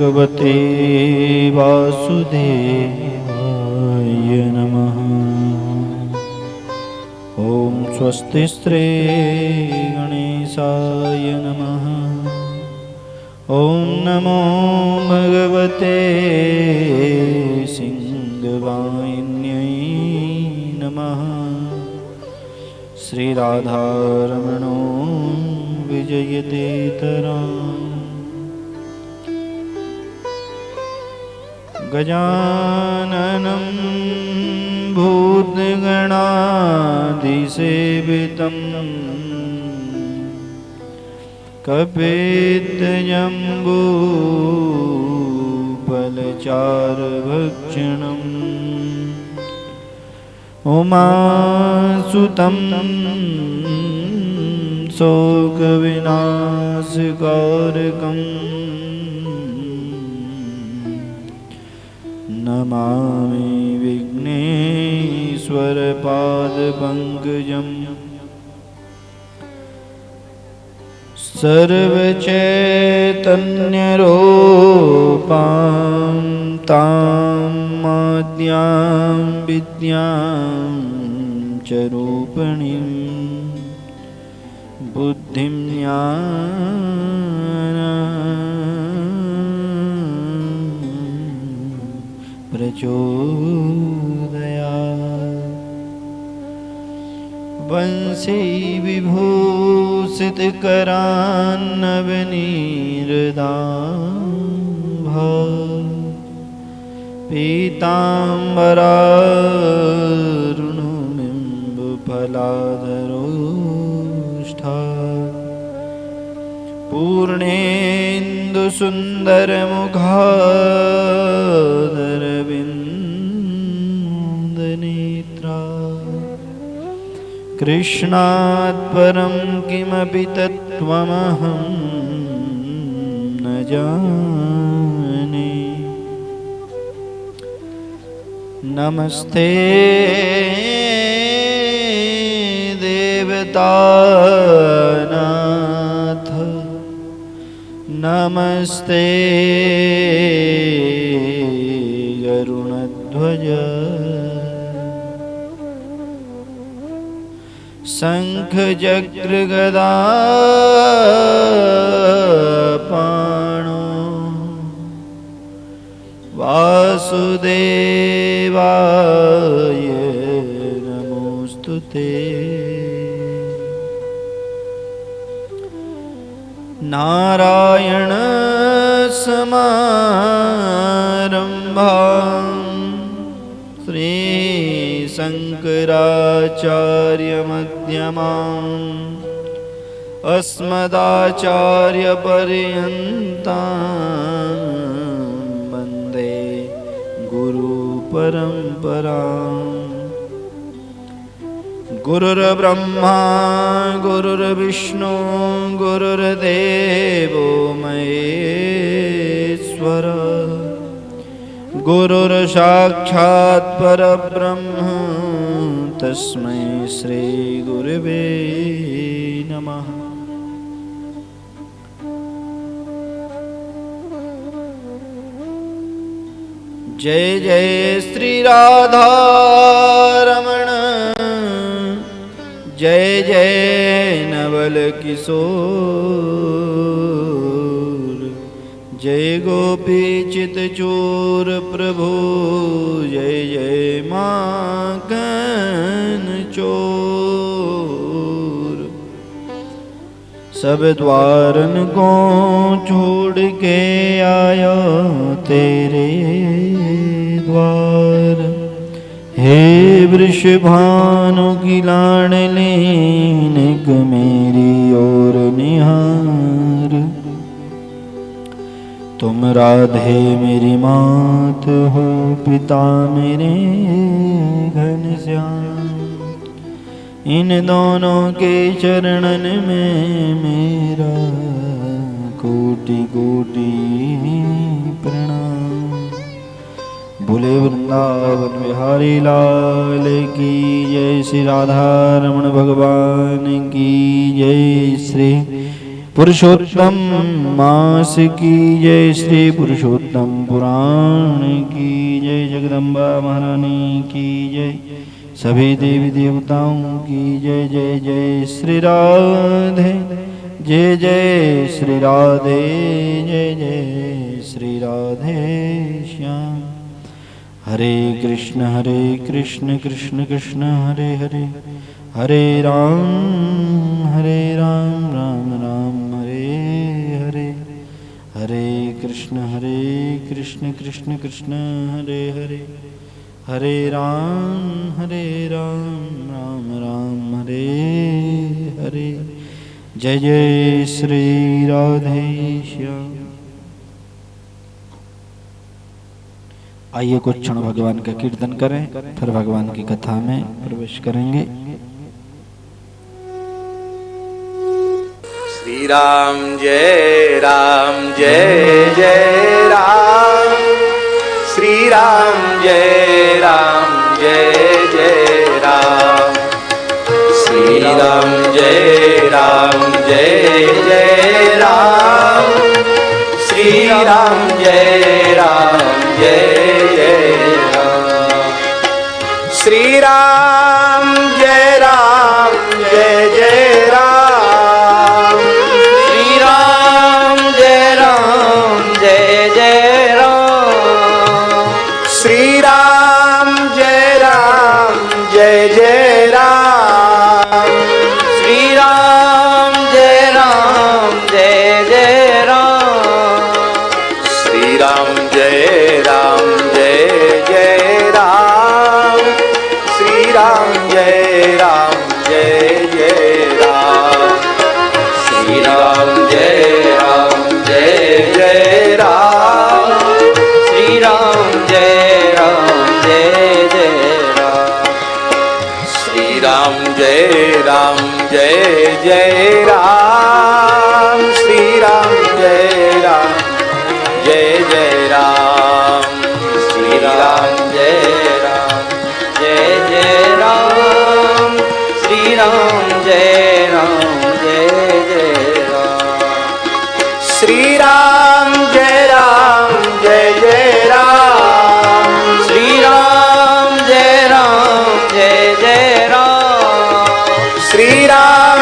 भगवते वासुदेवाय नमः। ॐ स्वस्ति श्री गणेशाय नमः। ॐ नमो भगवते सिंहवाहिन्यै नमः। श्री राधारमणो विजयते तराम्। गजाननं भूतगणाधिसेवितं कपित्तजम्बूफलचारुभक्षणम् उमासुतं शोकविनाशकारकम् नमामि विघ्नेश्वरपादपङ्कजम्। सर्वचैतन्यरूपां तां माद्यां विद्यां च रूपिणीं बुद्धिं प्रचोदयात्। वंशी विभूषितकरान्नवनीरदाभा पीताम्बरारुणबिम्बफलाधरोष्ठा पूर्णेन्दुसुन्दरमुखादरविन्दनेत्रा। कृष्णात् परं किमपि तत्त्वमहं न जाने। नमस्ते देवतानाथ नमस्ते गरुणध्वज। शंख चक्र गदा पाणो वासुदेवाय नमोस्तुते। नारायण समारंभां श्री शंकराचार्य मध्यमाम् अस्मदाचार्य पर्यन्तां वन्दे गुरु परम्पराम्। गुरुर्ब्रह्मा गुरुर्विष्णु गुरुर्देवो महेश्वर गुरुर्साक्षात् परब्रह्म तस्मै श्री गुरुवे नमः। जय जय श्री राधारमण जय जय नवल किशोर। जय गोपी चितचोर प्रभु जय जय माखन चोर। सब द्वारन को छोड़ के आया तेरे द्वार। हे वृषभानु की लाडली निक मेरी ओर निहार। तुम राधे मेरी मात हो पिता मेरे घनश्याम। इन दोनों के चरणन में मेरा कोटि कोटि प्रणाम। बोले वृंदावन बिहारी लाल की जय। श्री राधा रमण भगवान की जय। श्री पुरुषोत्तम मास की जय, श्री पुरुषोत्तम पुराण की जय, जगदम्बा महारानी की जय, सभी देवी देवताओं की जय। जय जय श्री राधे, जय जय श्री राधे, जय जय श्री राधे श्याम। हरे कृष्ण कृष्ण कृष्ण हरे हरे, हरे राम राम राम हरे हरे, हरे कृष्ण कृष्ण कृष्ण हरे हरे, हरे राम राम राम हरे हरे। जय जय श्री राधे श्याम। आइए कुछ क्षण भगवान का कीर्तन करें, फिर भगवान की कथा में प्रवेश करेंगे। श्री राम जय जय राम, श्री राम जय जय राम, श्री राम जय जय राम, श्री राम जय जय राम, श्री राम जय जय राम, श्री राम जय जय राम, श्री राम जय जय राम, श्री राम जय जय राम, श्री राम जय जय राम, श्री राम जय जय राम, श्री राम जय जय राम, श्री राम जय जय राम, श्री राम जय जय राम, श्री राम जय जय राम, श्री राम जय जय राम, श्री राम जय जय राम, श्री राम जय जय राम, श्री राम जय जय राम, श्री राम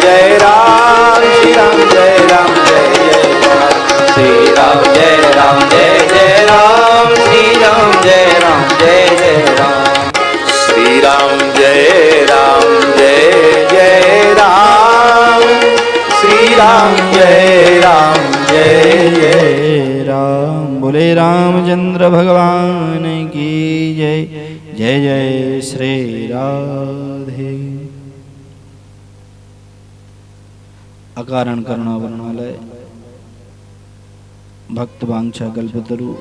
जय राम, श्री राम जय राम जय जय राम, श्री राम जय जय राम, श्री राम जय जय राम, श्री राम जय जय राम, श्री राम जय जय राम। बोले रामचंद्र भगवान की जय। जय जय श्री राधे। अकारण करुणा वर्णालय भक्त वांछा कल्पतरु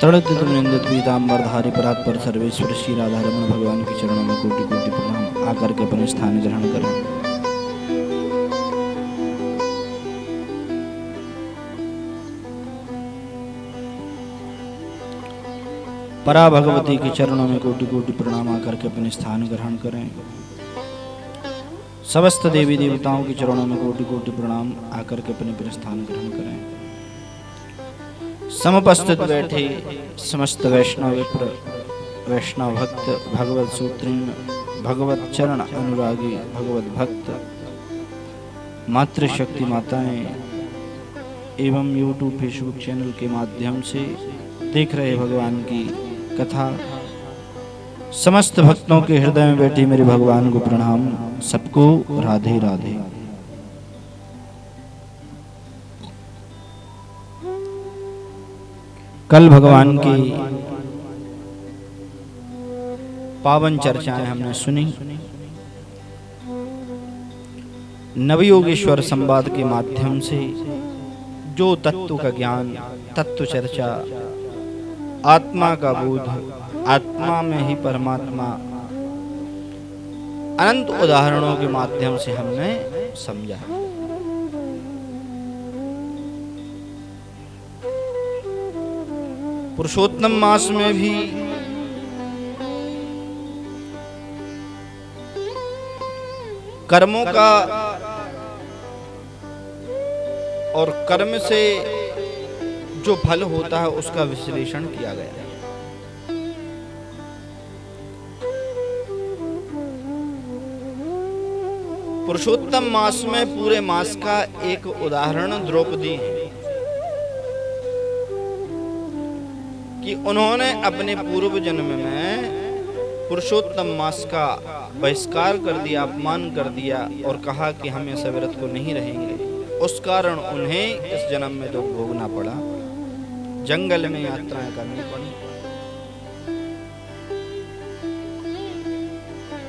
तड़ित निंदित पीताम्बर धारी परात्पर सर्वेश्वर श्री राधा रमण भगवान के चरणों में कोटि कोटि प्रणाम। आकर के अपने स्थान ग्रहण करें। परा भगवती के चरणों में कोटि कोटि प्रणाम। आकर के अपने स्थान ग्रहण करें। समस्त देवी देवताओं के चरणों में कोटि कोटि प्रणाम। आकर के अपने स्थान ग्रहण करें। समुपस्थित बैठे समस्त वैष्णव विप्र, वैष्णव भक्त, भगवत सूत्रीण, भगवत चरण अनुरागी, भगवत भक्त, मातृशक्ति माताएं एवं यूट्यूब फेसबुक चैनल के माध्यम से देख रहे भगवान की कथा, समस्त भक्तों के हृदय में बैठी मेरे भगवान को प्रणाम। सबको राधे राधे। कल भगवान की पावन चर्चाएं हमने सुनी। नवयोगेश्वर संवाद के माध्यम से जो तत्व का ज्ञान, तत्व चर्चा, आत्मा का बोध, आत्मा में ही परमात्मा, अनंत उदाहरणों के माध्यम से हमने समझा। पुरुषोत्तम मास में भी कर्मों का और कर्म से जो फल होता है उसका विश्लेषण किया गया है। पुरुषोत्तम मास में पूरे मास का एक उदाहरण द्रौपदी है कि उन्होंने अपने पूर्व जन्म में पुरुषोत्तम मास का बहिष्कार कर दिया, अपमान कर दिया और कहा कि हम ऐसे व्रत को नहीं रहेंगे। उस कारण उन्हें इस जन्म में दुख भोगना पड़ा, जंगल में यात्राएं करनी पड़ी।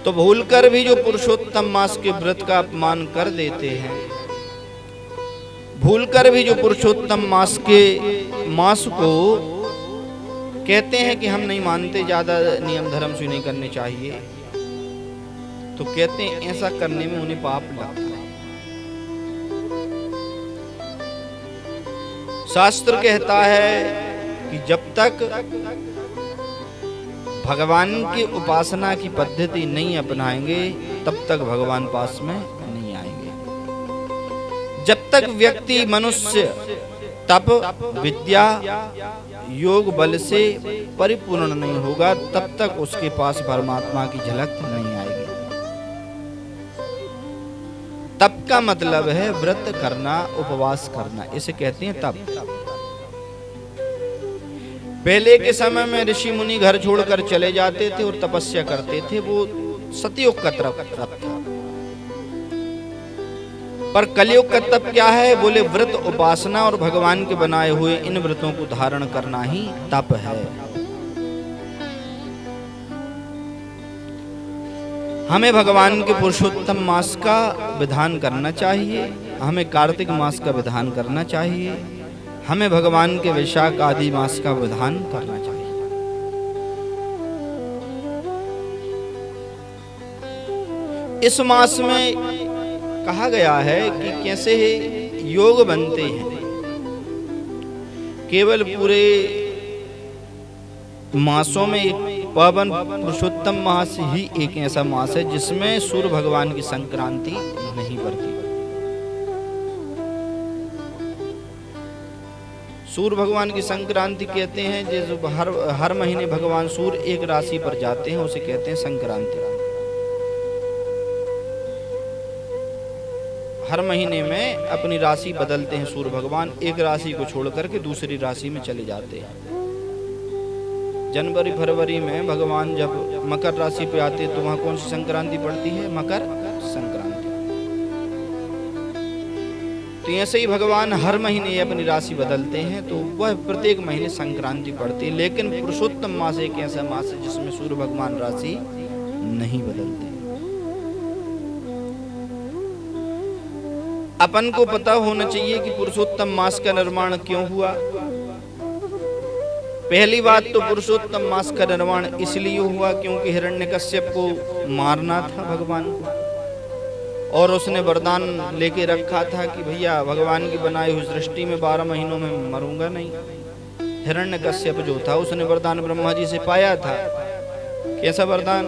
तो भूलकर भी जो पुरुषोत्तम मास के व्रत का अपमान कर देते हैं, भूलकर भी जो पुरुषोत्तम मास के मास को कहते हैं कि हम नहीं मानते, ज्यादा नियम धर्म से नहीं करने चाहिए, तो कहते हैं ऐसा करने में उन्हें पाप लगता है। शास्त्र कहता है कि जब तक भगवान की उपासना की पद्धति नहीं अपनाएंगे तब तक भगवान पास में नहीं आएंगे। जब तक व्यक्ति मनुष्य तप, विद्या, योग बल से परिपूर्ण नहीं होगा तब तक उसके पास परमात्मा की झलक नहीं आएगी। तप का मतलब है व्रत करना, उपवास करना, इसे कहते हैं तप। पहले के समय में ऋषि मुनि घर छोड़कर चले जाते थे और तपस्या करते थे, वो सतयुग का तप था। पर कलयुग का तप क्या है? बोले व्रत, उपासना और भगवान के बनाए हुए इन व्रतों को धारण करना ही तप है। हमें भगवान के पुरुषोत्तम मास का विधान करना चाहिए, हमें कार्तिक मास का विधान करना चाहिए, हमें भगवान के वैशाख आदि मास का विधान करना चाहिए। इस मास में कहा गया है कि कैसे योग बनते हैं। केवल पूरे मासों में पावन पुरुषोत्तम मास ही एक ऐसा मास है जिसमें सूर्य भगवान की संक्रांति नहीं पड़ती। सूर्य भगवान की संक्रांति कहते हैं, जो हर महीने भगवान सूर्य एक राशि पर जाते हैं उसे कहते हैं संक्रांति। हर महीने में अपनी राशि बदलते हैं सूर्य भगवान, एक राशि को छोड़ करके दूसरी राशि में चले जाते हैं। जनवरी फरवरी में भगवान जब मकर राशि पे आते हैं तो वहां कौन सी संक्रांति पड़ती है? मकर संक्रांति। तो ऐसे ही भगवान हर महीने अपनी राशि बदलते हैं, तो वह प्रत्येक महीने संक्रांति पड़ती है। लेकिन पुरुषोत्तम मास एक ऐसा मास है जिसमें सूर्य भगवान राशि नहीं बदलते। अपन को पता होना चाहिए कि पुरुषोत्तम मास का निर्माण क्यों हुआ। पहली बात तो पुरुषोत्तम मास का निर्माण इसलिए हुआ क्योंकि हिरण्यकश्यप को मारना था भगवान को, और उसने वरदान लेके रखा था कि भैया भगवान की बनाई हुई सृष्टि में 12 महीनों में मरूंगा नहीं। हिरण्यकश्यप जो था उसने वरदान ब्रह्मा जी से पाया था। कैसा वरदान?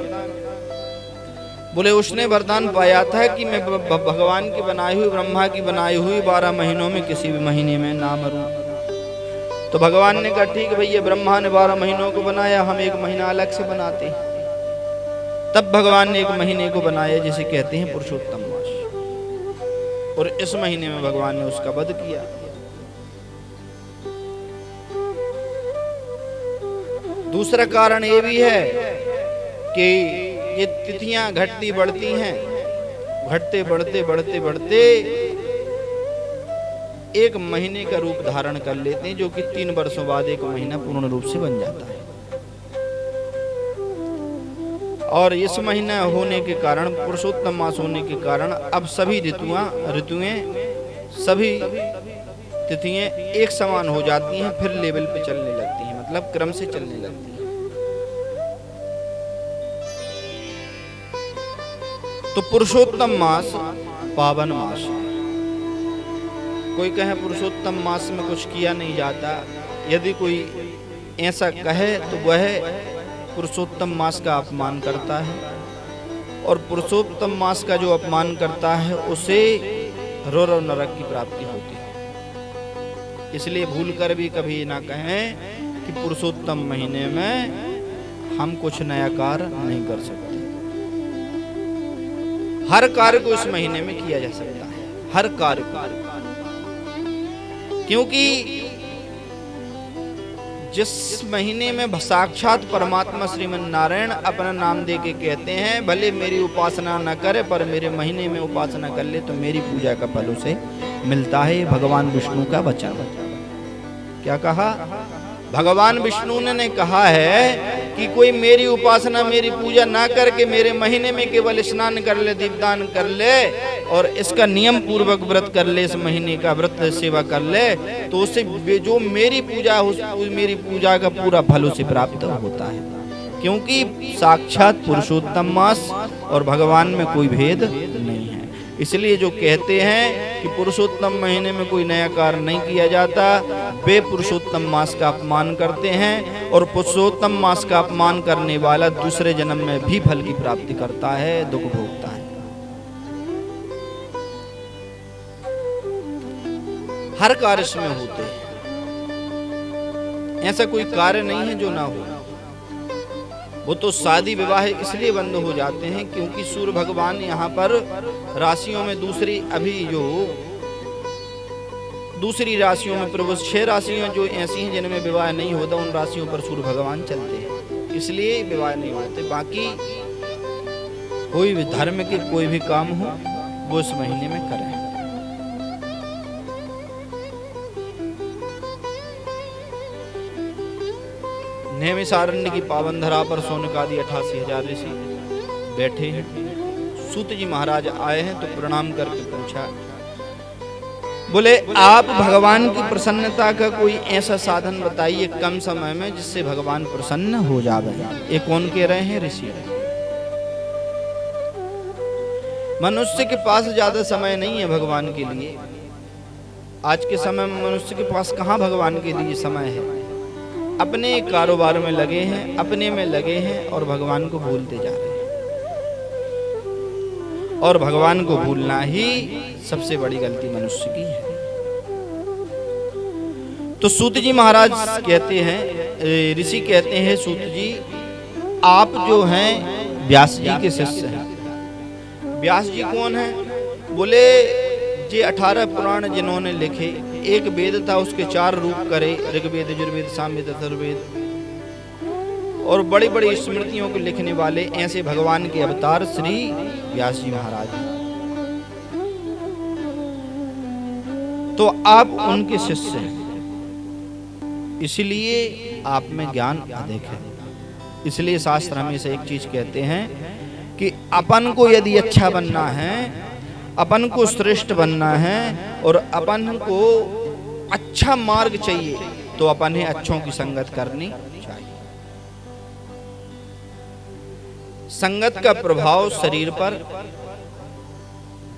बोले उसने वरदान पाया था कि मैं भगवान की बनाई हुई, ब्रह्मा की बनाई हुई 12 महीनों में किसी भी महीने में ना मरूं। तो भगवान ने कहा ठीक है भैया, ब्रह्मा ने 12 महीनों को बनाया, हम एक महीना अलग से बनाते हैं। तब भगवान ने एक महीने को बनाया जिसे कहते हैं पुरुषोत्तम मास, और इस महीने में भगवान ने उसका वध किया। दूसरा कारण ये भी है कि ये तिथियां घटती बढ़ती हैं, घटते बढ़ते बढ़ते बढ़ते एक महीने का रूप धारण कर लेते हैं, जो कि 3 वर्षों बाद एक महीना पूर्ण रूप से बन जाता है। और इस महीना होने के कारण, पुरुषोत्तम मास होने के कारण, अब सभी ऋतुएं सभी तिथियां एक समान हो जाती हैं, फिर लेवल पे चलने लगती हैं, मतलब क्रम से चलने लगती हैं। तो पुरुषोत्तम मास पावन मास। कोई कहे पुरुषोत्तम मास में कुछ किया नहीं जाता, यदि कोई ऐसा कहे तो वह पुरुषोत्तम मास का अपमान करता है, और पुरुषोत्तम मास का जो अपमान करता है उसे रौरव नरक की प्राप्ति होती है। इसलिए भूल कर भी कभी ना कहें कि पुरुषोत्तम महीने में हम कुछ नया कार्य नहीं कर सकते। हर कार्य को इस महीने में किया जा सकता है, हर कार्य को, क्योंकि जिस महीने में साक्षात परमात्मा श्रीमन नारायण अपना नाम दे के कहते हैं, भले मेरी उपासना न करे पर मेरे महीने में उपासना कर ले तो मेरी पूजा का फल उसे मिलता है। भगवान विष्णु का वचन। क्या कहा? भगवान विष्णु ने कहा है कि कोई मेरी उपासना मेरी पूजा ना करके मेरे महीने में केवल स्नान कर ले, दीपदान कर ले और इसका नियम पूर्वक व्रत कर ले, इस महीने का व्रत सेवा कर ले, तो उसे जो मेरी पूजा का पूरा फल उसे प्राप्त होता है। क्योंकि साक्षात पुरुषोत्तम मास और भगवान में कोई भेद नहीं है। इसलिए जो कहते हैं कि पुरुषोत्तम महीने में कोई नया कार्य नहीं किया जाता, वे पुरुषोत्तम मास का अपमान करते हैं, और पुरुषोत्तम मास का अपमान करने वाला दूसरे जन्म में भी फल की प्राप्ति करता है, दुख भोगता है। हर कार्य इसमें होते हैं, ऐसा कोई कार्य नहीं है जो ना हो। वो तो शादी विवाह इसलिए बंद हो जाते हैं क्योंकि सूर्य भगवान यहाँ पर राशियों में दूसरी राशियों में प्रवेश, 6 राशियां जो ऐसी हैं जिनमें विवाह नहीं होता, उन राशियों पर सूर्य भगवान चलते हैं, इसलिए विवाह नहीं होते। बाकी कोई भी धर्म के कोई भी काम हो वो इस महीने में करें। नैमिषारण्य की पावन धरा पर सोनकादि 88,000 ऋषि बैठे हैं। सूत जी महाराज आए हैं तो प्रणाम करके पूछा, बोले आप भगवान की प्रसन्नता का कोई ऐसा साधन बताइए कम समय में जिससे भगवान प्रसन्न हो जावे। ये कौन कह रहे हैं? ऋषि। मनुष्य के पास ज्यादा समय नहीं है भगवान के लिए। आज के समय में मनुष्य के पास कहाँ भगवान के लिए समय है? अपने कारोबार में लगे हैं, अपने में लगे हैं और भगवान को भूलते जा रहे हैं। और भगवान को भूलना ही सबसे बड़ी गलती मनुष्य की है। तो सूत जी महाराज कहते हैं, ऋषि कहते हैं, सूत जी आप जो हैं व्यास जी के शिष्य हैं। व्यास जी कौन है? बोले ये 18 पुराण जिन्होंने लिखे, एक वेद था उसके 4 रूप करे, ऋग्वेद, यजुर्वेद, सामवेद, अथर्ववेद, और बड़ी बड़ी स्मृतियों को लिखने वाले ऐसे भगवान के अवतार श्री व्यास जी महाराज। तो आप उनके शिष्य हैं, इसलिए आप में ज्ञान अधिक है। इसलिए शास्त्र हमेशा एक चीज कहते हैं कि अपन को यदि अच्छा बनना है, अपन को श्रेष्ठ बनना है और अपन को अच्छा मार्ग चाहिए, तो अपन ही अच्छों की संगत करनी चाहिए। संगत का प्रभाव शरीर पर,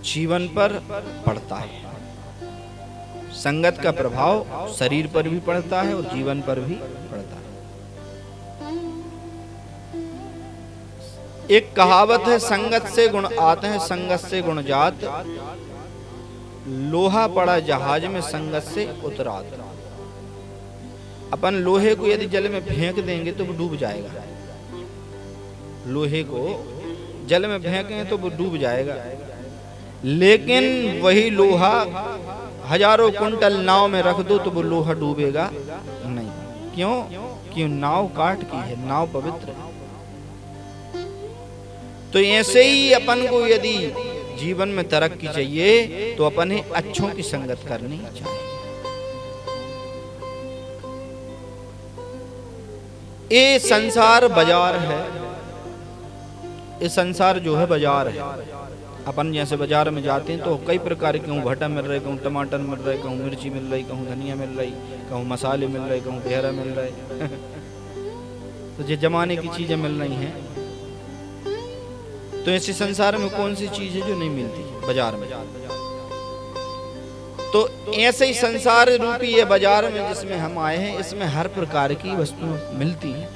जीवन पर पड़ता है। संगत का प्रभाव शरीर पर भी पड़ता है और जीवन पर भी पड़ता है। एक कहावत है, संगत से गुण आते हैं, संगत से गुण जात, लोहा पड़ा जहाज में संगत से उतरात। अपन लोहे को यदि जल में फेंक देंगे तो वो डूब जाएगा, लोहे को जल में फेंकेंगे तो वो डूब जाएगा, लेकिन वही लोहा हजारों कुंटल नाव में रख दो तो वो लोहा डूबेगा नहीं। क्यों? क्यों? नाव काट की है, नाव पवित्र है। तो ऐसे ही अपन को यदि जीवन में तरक्की चाहिए तो अपन ही अच्छों की संगत करनी चाहिए। ये संसार बाजार है, ये संसार जो है बाजार है। अपन जैसे बाजार में जाते हैं तो कई प्रकार के, कहूँ भट्टा मिल रहे, कहूँ टमाटर मिल रहे, कहूँ मिर्ची मिल रही, कहूँ धनिया मिल रही, कहूँ मसाले मिल रहे, कहूँ घेरा मिल रहे तो ये जमाने की चीजें मिल रही हैं। तो ऐसे संसार में कौन सी चीज है जो नहीं मिलती बाजार में? तो ऐसे ही संसार रूपी ये बाजार में जिसमें हम आए हैं, इसमें हर प्रकार की वस्तु मिलती है।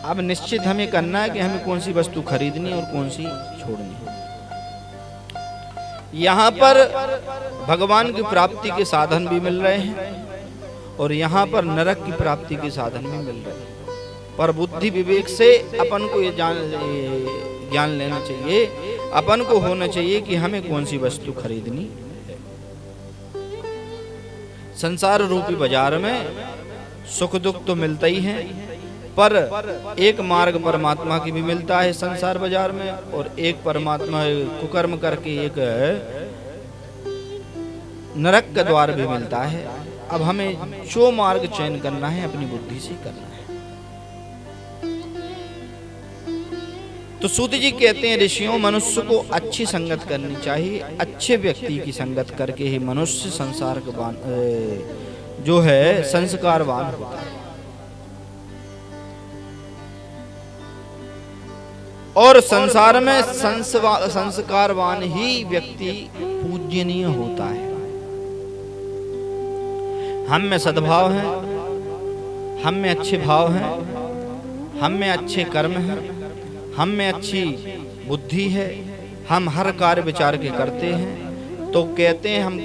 अब निश्चित हमें करना है कि हमें कौन सी वस्तु खरीदनी और कौन सी छोड़नी। यहाँ पर भगवान की प्राप्ति के साधन भी मिल रहे हैं और यहाँ पर नरक की प्राप्ति के साधन भी मिल रहे हैं। पर बुद्धि विवेक से अपन को ये ज्ञान लेना चाहिए, अपन को होना चाहिए कि हमें कौन सी वस्तु खरीदनी है। संसार रूपी बाजार में सुख दुख तो मिलता ही है, पर एक मार्ग परमात्मा की भी मिलता है संसार बाजार में, और एक परमात्मा कुकर्म करके एक नरक का द्वार भी मिलता है। अब हमें जो मार्ग चयन करना है अपनी बुद्धि से करना है। तो सूत जी कहते हैं, ऋषियों मनुष्य को अच्छी संगत करनी चाहिए। अच्छे व्यक्ति की संगत करके ही मनुष्य संसार का जो है संस्कारवान होता है, और संसार में संस्कारवान ही व्यक्ति पूजनीय होता है। हम में सद्भाव है, हम में अच्छे भाव हैं, हम में अच्छे कर्म हैं, हम में अच्छी बुद्धि है, हम हर कार्य विचार के करते हैं। तो कहते हैं हम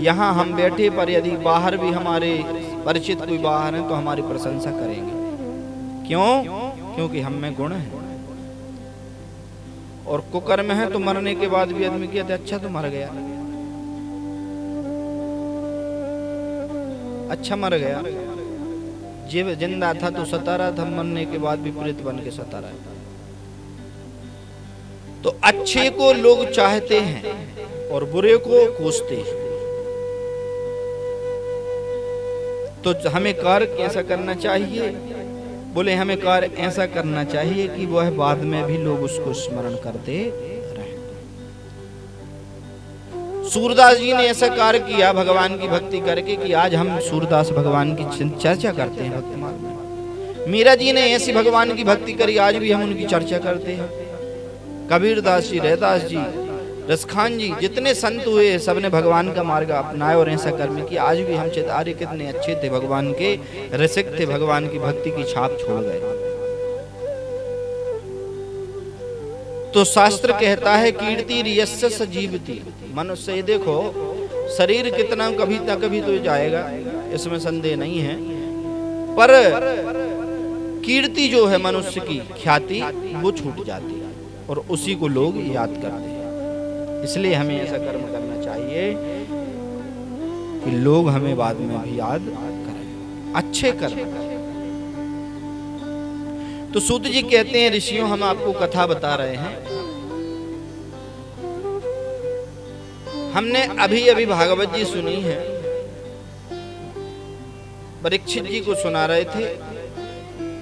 यहाँ हम बैठे, पर यदि बाहर भी हमारे परिचित कोई बाहर है तो हमारी प्रशंसा करेंगे। क्यों? क्योंकि हम में गुण है। और कुकर्म है तो मरने के बाद भी आदमी कहते अच्छा तो मर गया, अच्छा मर गया। जीव जिंदा था तो सता रहा था, मरने के बाद भी प्रेत बन के सता रहा था। तो अच्छे को लोग चाहते हैं और बुरे को कोसते हैं। तो हमें कार्य कैसा करना चाहिए? बोले हमें कार्य ऐसा करना चाहिए कि वह बाद में भी लोग उसको स्मरण करते रहे। सूरदास जी ने ऐसा कार्य किया भगवान की भक्ति करके कि आज हम सूरदास भगवान की चर्चा करते हैं भक्ति मार्ग में। मीरा जी ने ऐसी भगवान की भक्ति करी, आज भी हम उनकी चर्चा करते हैं। कबीरदास जी, रैदास जी, रसखान जी, जितने संत हुए सबने भगवान का मार्ग अपनाया और ऐसा कर्म किया। आज भी हम चितारे कितने अच्छे थे, भगवान के रसिक थे, भगवान की भक्ति की छाप छोड़ गए। तो शास्त्र कहता है कीर्ति रियस्य सजीवती। मनुष्य देखो शरीर कितना कभी ना कभी तो जाएगा, इसमें संदेह नहीं है, पर कीर्ति जो है मनुष्य की ख्याति वो छूट जाती है और उसी को लोग याद करते हैं। इसलिए हमें ऐसा कर्म करना चाहिए कि लोग हमें बाद में भी याद करें, अच्छे कर्म करें। तो सूत जी कहते हैं, ऋषियों हम आपको कथा बता रहे हैं। हमने अभी अभी भागवत जी सुनी है, परीक्षित जी को सुना रहे थे,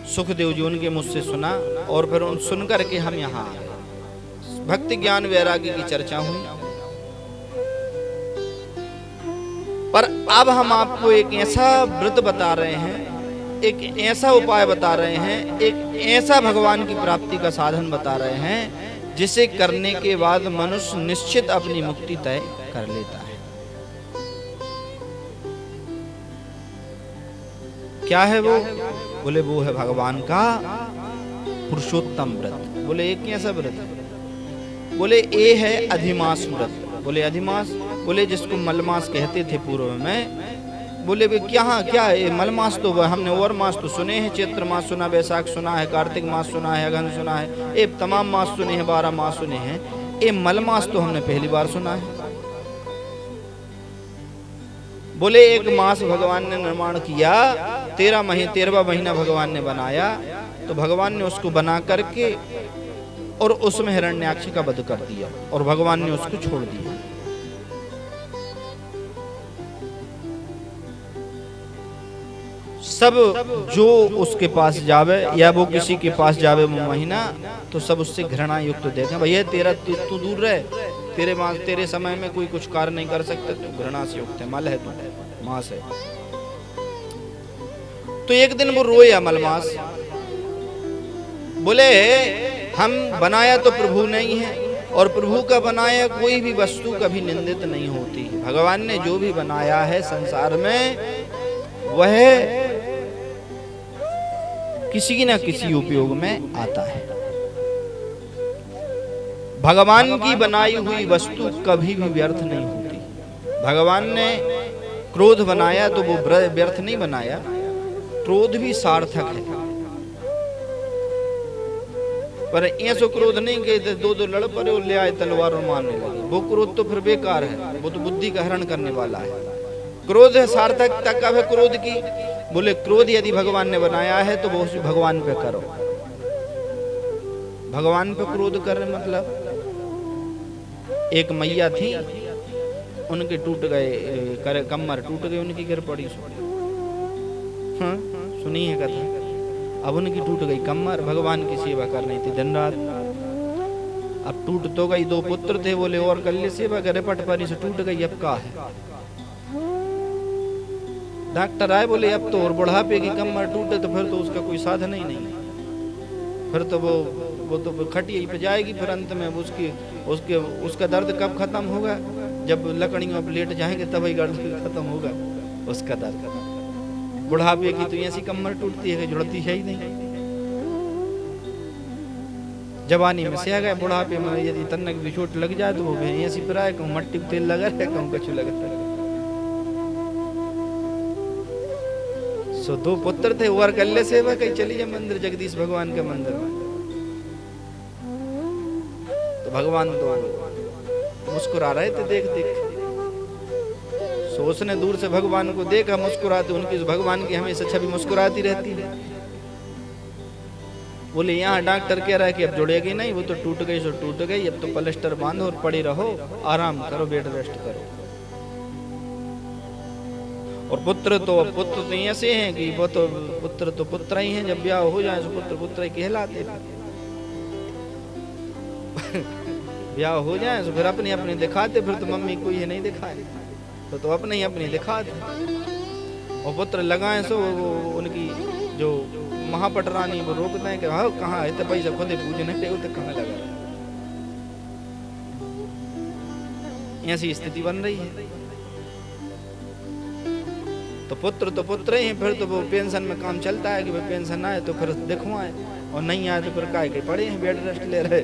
सुखदेव जी उनके मुझसे सुना और फिर उन सुन करके हम यहाँ आ गए। भक्ति ज्ञान वैराग्य की चर्चा हुई, पर अब हम आपको एक ऐसा व्रत बता रहे हैं, एक ऐसा उपाय बता रहे हैं, एक ऐसा भगवान की प्राप्ति का साधन बता रहे हैं जिसे करने के बाद मनुष्य निश्चित अपनी मुक्ति तय कर लेता है। क्या है वो? बोले वो है भगवान का पुरुषोत्तम व्रत। बोले एक कैसा व्रत? बोले ये है अधिमास व्रत। बोले अधिमास? बोले जिसको मलमास कहते थे पूर्व में। बोले वे क्या है मलमास? तो हमने और मास तो सुने हैं, चैत्र मास सुना, वैशाख सुना है, कार्तिक मास सुना है, अगहन सुना है, ये तमाम मास सुने हैं, 12 मास सुने हैं, ये मलमास तो हमने पहली बार सुना है। बोले एक मास भगवान ने निर्माण किया, 13वां महीना भगवान ने बनाया, तो भगवान ने उसको बना करके और उसमें हिरण्याक्ष का वध कर दिया और भगवान ने उसको छोड़ दिया। सब जो उसके पास जावे या वो किसी के पास जावे वो महीना, तो सब उससे घृणा युक्त देखें, भैया तेरा तू दूर रहे, तेरे समय में कोई कुछ कार्य नहीं कर सकता, तू घृणा से युक्त है, मल है, तू मास है। तो एक दिन वो रोया मलमास, बोले हम बनाया तो प्रभु नहीं है और प्रभु का बनाया कोई भी वस्तु कभी निंदित नहीं होती। भगवान ने जो भी बनाया है संसार में वह किसी न किसी उपयोग में आता है। भगवान की बनाई हुई वस्तु कभी भी व्यर्थ नहीं होती। भगवान ने क्रोध बनाया तो वो व्यर्थ नहीं बनाया, क्रोध भी सार्थक है। पर ऐसा क्रोध नहीं कि दो लड़ पड़े ले आए तलवार और मारने लगे, वो क्रोध तो फिर बेकार है, वो तो बुद्धि का हरण करने वाला है। क्रोध है सार्थकता कब है क्रोध की? बोले क्रोध यदि भगवान ने बनाया है तो वो भगवान पे करो। भगवान पे क्रोध करने मतलब, एक मैया थी, उनके टूट गए कमर टूट गई, उनकी गिर पड़ी। हाँ सुनी है कथा। अब उनकी टूट गई कमर, भगवान की सेवा कर रही थी दिन रात। अब टूट तो गई, 2 पुत्र थे, बोले और कर ले सेवा, करे पटपरी से टूट गई, अब का है? डॉक्टर आए, बोले अब तो और बुढ़ापे की कमर टूटे तो फिर तो उसका कोई साधन ही नहीं, फिर तो वो तो खटिया पे जाएगी, फिर अंत में उसका दर्द कब खत्म होगा? जब लकड़ियों पर लेट जाएंगे तभी दर्द खत्म होगा उसका दर्द। बुढ़ापे की तो ऐसी कमर टूटती है कि जुड़ती है ही नहीं। जवानी में से आ गए, बुढ़ापे में यदि तन्नक भी चोट लग जाए तो वो ऐसी पर आए, कहूँ मट्टी पे तेल लगा है, कहूँ कछु लगा है। सो 2 पुत्र थे, और कल्ले सेवा कहीं चली जाए मंदिर, जगदीश भगवान के मंदिर में। तो भगवान तो मुस्कुरा रहे थे देख सो उसने दूर से भगवान को देखा मुस्कुराते, उनकी भगवान की हमेशा छवि मुस्कुराती रहती है। बोले यहाँ डॉक्टर कह रहा है कि अब जुड़ेगी नहीं, वो तो टूट गई सो टूट गई, अब तो प्लास्टर बांधो और पड़ी रहो, आराम करो, बेड रेस्ट करो। और पुत्र तो ऐसे हैं कि वो तो पुत्र ही हैं, जब ब्याह हो जाए तो पुत्र ही कहलाते। ब्याह हो जाए तो फिर अपनी दिखाते, फिर तो मम्मी कोई है नहीं दिखाए, तो अपने ही अपनी दिखाते। और पुत्र लगाए सो उनकी जो महापटरानी वो रोकते हैं कि हाँ कहाँ है, तो पैसा खुद ही पूछने के तो कहाँ लगा। ऐसी स्थिति बन रही है। तो पुत्र ही, फिर तो वो पेंशन में काम चलता है कि भाई पेंशन आए तो फिर दिखवाए, और नहीं आए तो फिर काय के पड़े हैं बेड रेस्ट ले रहे।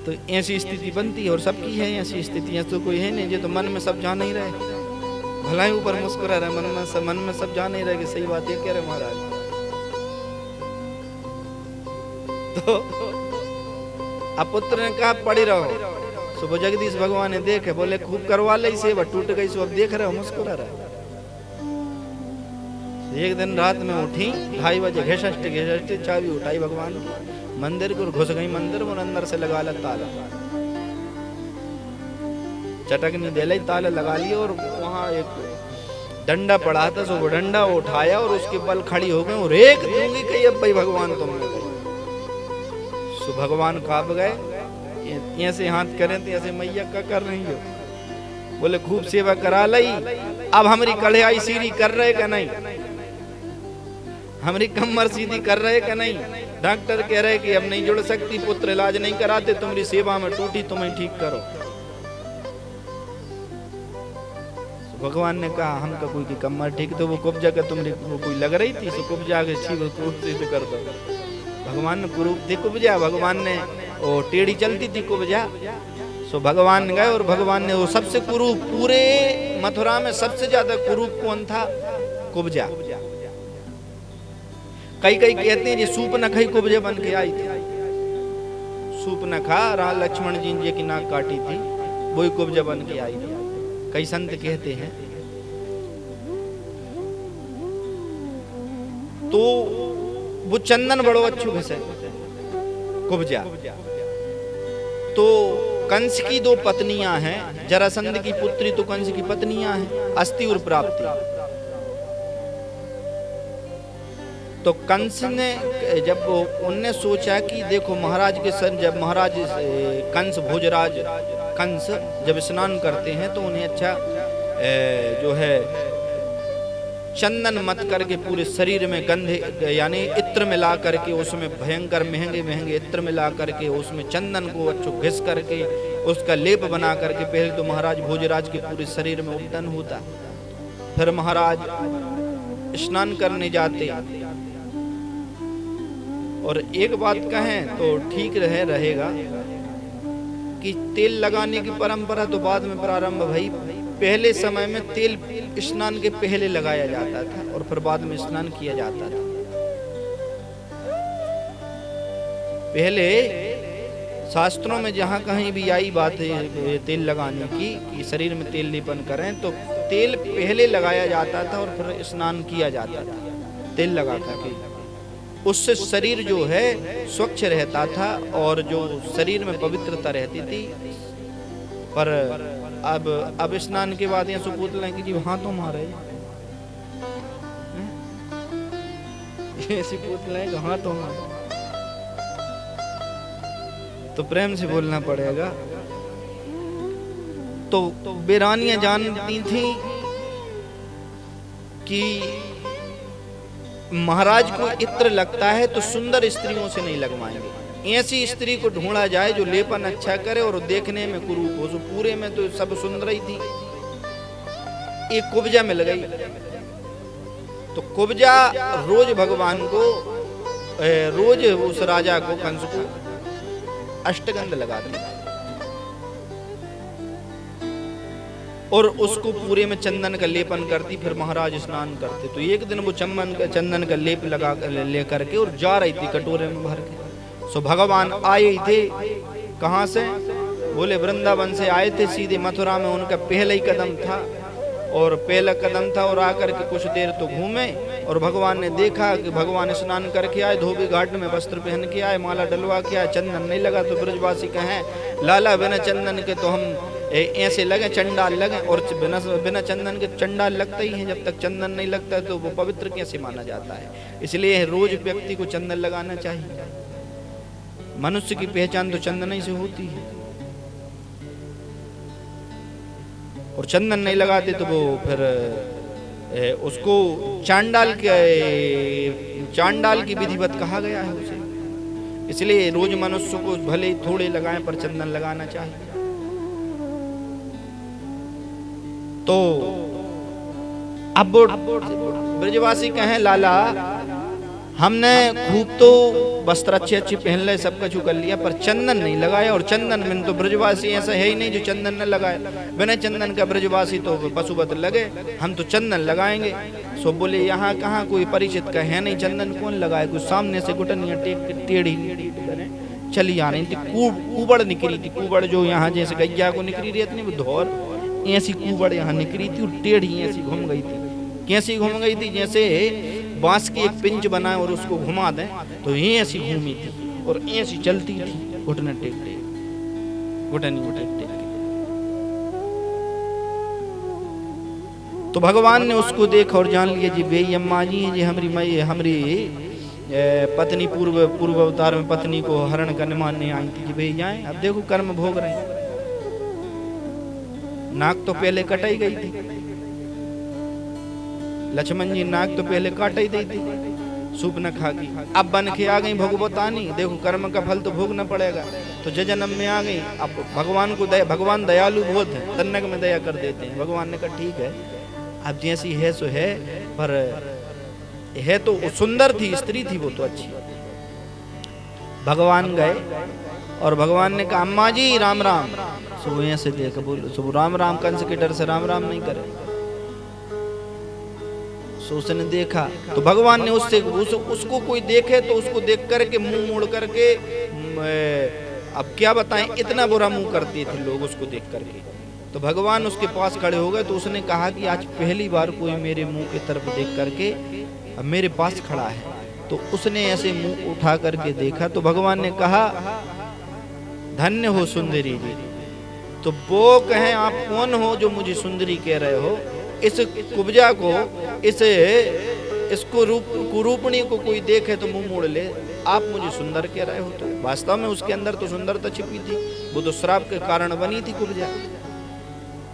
तो ऐसी स्थिति बनती है और सबकी है ऐसी स्थितियां, तो कोई है नहीं जो तो मन में सब जान नहीं रहे, भला ही ऊपर मुस्कुरा रहे, मन में सब जान नहीं रहे कि सही बात ये कह रहे महाराज। तो अब पुत्र ने कहा पड़ी रहो। सुबह जगदीश भगवान ने देखे, बोले खूब करवा ले सेवा, टूट गई सो अब देख रहे हो मुस्कुरा रहे। एक दिन रात में उठी 2:30 बजे, घे चाबी उठाई भगवान की, मंदिर को घुस गई मंदिर में, अंदर से लगा ला ताला, चटकनी दे ली, ताला लगा लिया और वहां एक डंडा पड़ा था, सो वो डंडा उठाया और उसके बल खड़ी हो गई और एक दूंगी कही अब भाई भगवान तुमने कही। सो भगवान कांप गए, ऐसे हाथ करें तो ऐसे मैया क्या कर रही हो, बोले खूब सेवा करा ली, अब हमारी कढ़ाई सीधी कर रहे का नहीं, हमारी कमर सीधी कर रहे का नहीं, डॉक्टर कह रहे कि अब नहीं जुड़ सकती, पुत्र इलाज नहीं कराते, तुम्हारी सेवा में टूटी, तुम्हें ठीक करो। भगवान ने कहा हम का कोई की कमर ठीक, तो वो कुब्जा का तुम्हारी वो कोई लग रही थी, सो कुब्जा के छी सिद्ध कर दो। भगवान ने कुरूप थी कुब्जा, भगवान ने वो टेढ़ी चलती थी कुब्जा, सो भगवान गए और भगवान ने वो सबसे कुरूप, पूरे मथुरा में सबसे ज्यादा कुरूप कौन था, कुब्जा। कई कहते हैं ये सूपनखा ही कुब्जा बन के आई थी, सूपनखा राम लक्ष्मण जी की नाक काटी थी, वही कुब्जा बन के आई थी, कई संत कहते हैं। तो वो चंदन बड़ो अच्छो घसे कुब्जा। तो कंस की 2 पत्नियां हैं, जरासंध की पुत्री तो कंस की पत्नियां हैं, अस्ति और प्राप्ति। तो कंस ने जब उनने सोचा कि देखो महाराज के सन, जब महाराज कंस भोजराज कंस जब स्नान करते हैं तो उन्हें अच्छा जो है चंदन मत करके पूरे शरीर में गंधे यानी इत्र मिला करके उसमें भयंकर महंगे इत्र मिला करके उसमें चंदन को अच्छो घिस करके उसका लेप बना करके पहले तो महाराज भोजराज के पूरे शरीर में उपटन होता, फिर महाराज स्नान करने जाते। और एक बात कहें तो ठीक रहेगा कि तेल लगाने की परंपरा तो बाद में प्रारंभ भई, पहले समय में तेल स्नान के पहले लगाया जाता था और फिर बाद में स्नान किया जाता था। पहले शास्त्रों में जहां कहीं भी आई बात है तेल लगाने की कि शरीर में तेल लेपन करें, तो तेल पहले लगाया जाता था और फिर स्नान किया जाता था तेल लगा करके। उससे शरीर जो है स्वच्छ रहता था और जो शरीर में पवित्रता रहती थी। पर अब स्नान के बाद यहाँ पूछ लें कि जी हाथों मारे, ऐसी पूछ लें कि हाथों मारे, तो प्रेम से बोलना पड़ेगा। तो बेरानियां जानती थी कि महाराज को इत्र लगता है तो सुंदर स्त्रियों से नहीं लगवाएंगे, ऐसी स्त्री को ढूंढा जाए जो लेपन अच्छा करे और देखने में कुरूप हो। पूरे में तो सब सुंदर ही थी, एक कुब्जा मिल गई। तो कुब्जा रोज भगवान को रोज उस राजा को कंस को अष्टगंध लगाती और उसको पूरे में चंदन का लेपन करती, फिर महाराज स्नान करते। तो एक दिन वो चंदन का लेप लगा ले करके और जा रही थी कटोरे में भर के। सो भगवान आए थे, कहाँ से, बोले वृंदावन से आए थे, सीधे मथुरा में उनका पहला ही कदम था और पहला कदम था और आकर के कुछ देर तो घूमे और भगवान ने देखा कि भगवान स्नान करके आए, धोबी घाट में वस्त्र पहन के आए, माला डलवा के आए, चंदन नहीं लगा। तो ब्रजवासी कहें लाला बिना चंदन के तो हम ऐसे लगे चंडाल लगे, और बिना चंदन के चंडाल लगता ही है, जब तक चंदन नहीं लगता तो वो पवित्र कैसे माना जाता है। इसलिए रोज व्यक्ति को चंदन लगाना चाहिए। मनुष्य की पहचान तो चंदन ही से होती है, और चंदन नहीं लगाते तो वो फिर उसको चांडाल की विधिवत कहा गया है उसे। इसलिए रोज मनुष्य को भले थोड़े लगाएं पर चंदन लगाना चाहिए। तो अब ब्रजवासी कहें लाला हमने खूब तो वस्त्र अच्छे अच्छे पहन ले, सब कुछ कर लिया, पर चंदन नहीं लगाया। और चंदन में तो ब्रजवासी ऐसा है ही नहीं जो चंदन न लगाए। बिना चंदन का ब्रजवासी तो पशुपत लगे, हम तो चंदन लगाएंगे। सो बोले यहाँ कहाँ कोई परिचित का है नहीं, चंदन कौन लगाए। कोई सामने से घुटनिया टेढ़ी चली आ रही थी, कुबड़ निकली थी। कुबड़ जो यहाँ जैसे गैया को निकली रहती नहीं, वो धौर ऐसी कुबड़ यहाँ निकली थी, और टेढ़ी ऐसी घूम गई थी। कैसी घूम गई थी, जैसे बांस की एक पिंच बनाए और उसको घुमा दें तो ये ऐसी घूमी थी और ऐसी चलती थी, घुटने टेक टेक, घुटनी टेक टेक। तो भगवान ने उसको देखा और जान लिया जी वे अम्मा जी हैं, जी हमारी पत्नी पूर्व अवतार में पत्नी को हरण करने मानने आई थी जी वे जाए। अब देखो कर्म भोग रहे हैं। नाक तो पहले कटाई गई थी, लक्ष्मण जी नाक तो पहले काट ही दी थी, सूप न खा गई। अब बन के आ गई भगवतानी, देखो कर्म का फल तो भोगना पड़ेगा। तो जन्म में आ गई। अब भगवान को भगवान दयालु बहुत है, तन्नक में दया कर देते हैं। भगवान ने कहा ठीक है, अब जैसी है सो है, पर है तो सुंदर थी, स्त्री थी वो तो अच्छी। भगवान गए और भगवान ने कहा अम्मा जी राम राम। सुबह से देख बोलो सुबह राम राम, कंस के डर से राम राम नहीं करे। सो उसने देखा तो भगवान ने उससे उसको कोई देखे तो उसको देख करके मुंह मोड़ करके, अब क्या बताएं, इतना बुरा मुंह करते थे लोग उसको देख करके। तो भगवान उसके पास खड़े हो गए। तो उसने कहा कि आज पहली बार कोई मेरे मुंह की तरफ देख करके अब मेरे पास खड़ा है। तो उसने ऐसे मुंह उठा करके देखा। तो भगवान ने कहा धन्य हो सुंदरी जी। तो वो कहें आप कौन हो जो मुझे सुंदरी कह रहे हो। इस कुब्जा को, इसको कुरूपणी को कोई देखे तो मुंह मोड़ ले, आप मुझे सुंदर कह रहे हो। तो वास्तव में उसके अंदर तो सुंदरता छिपी थी, वो तो श्राप के कारण बनी थी कुब्जा।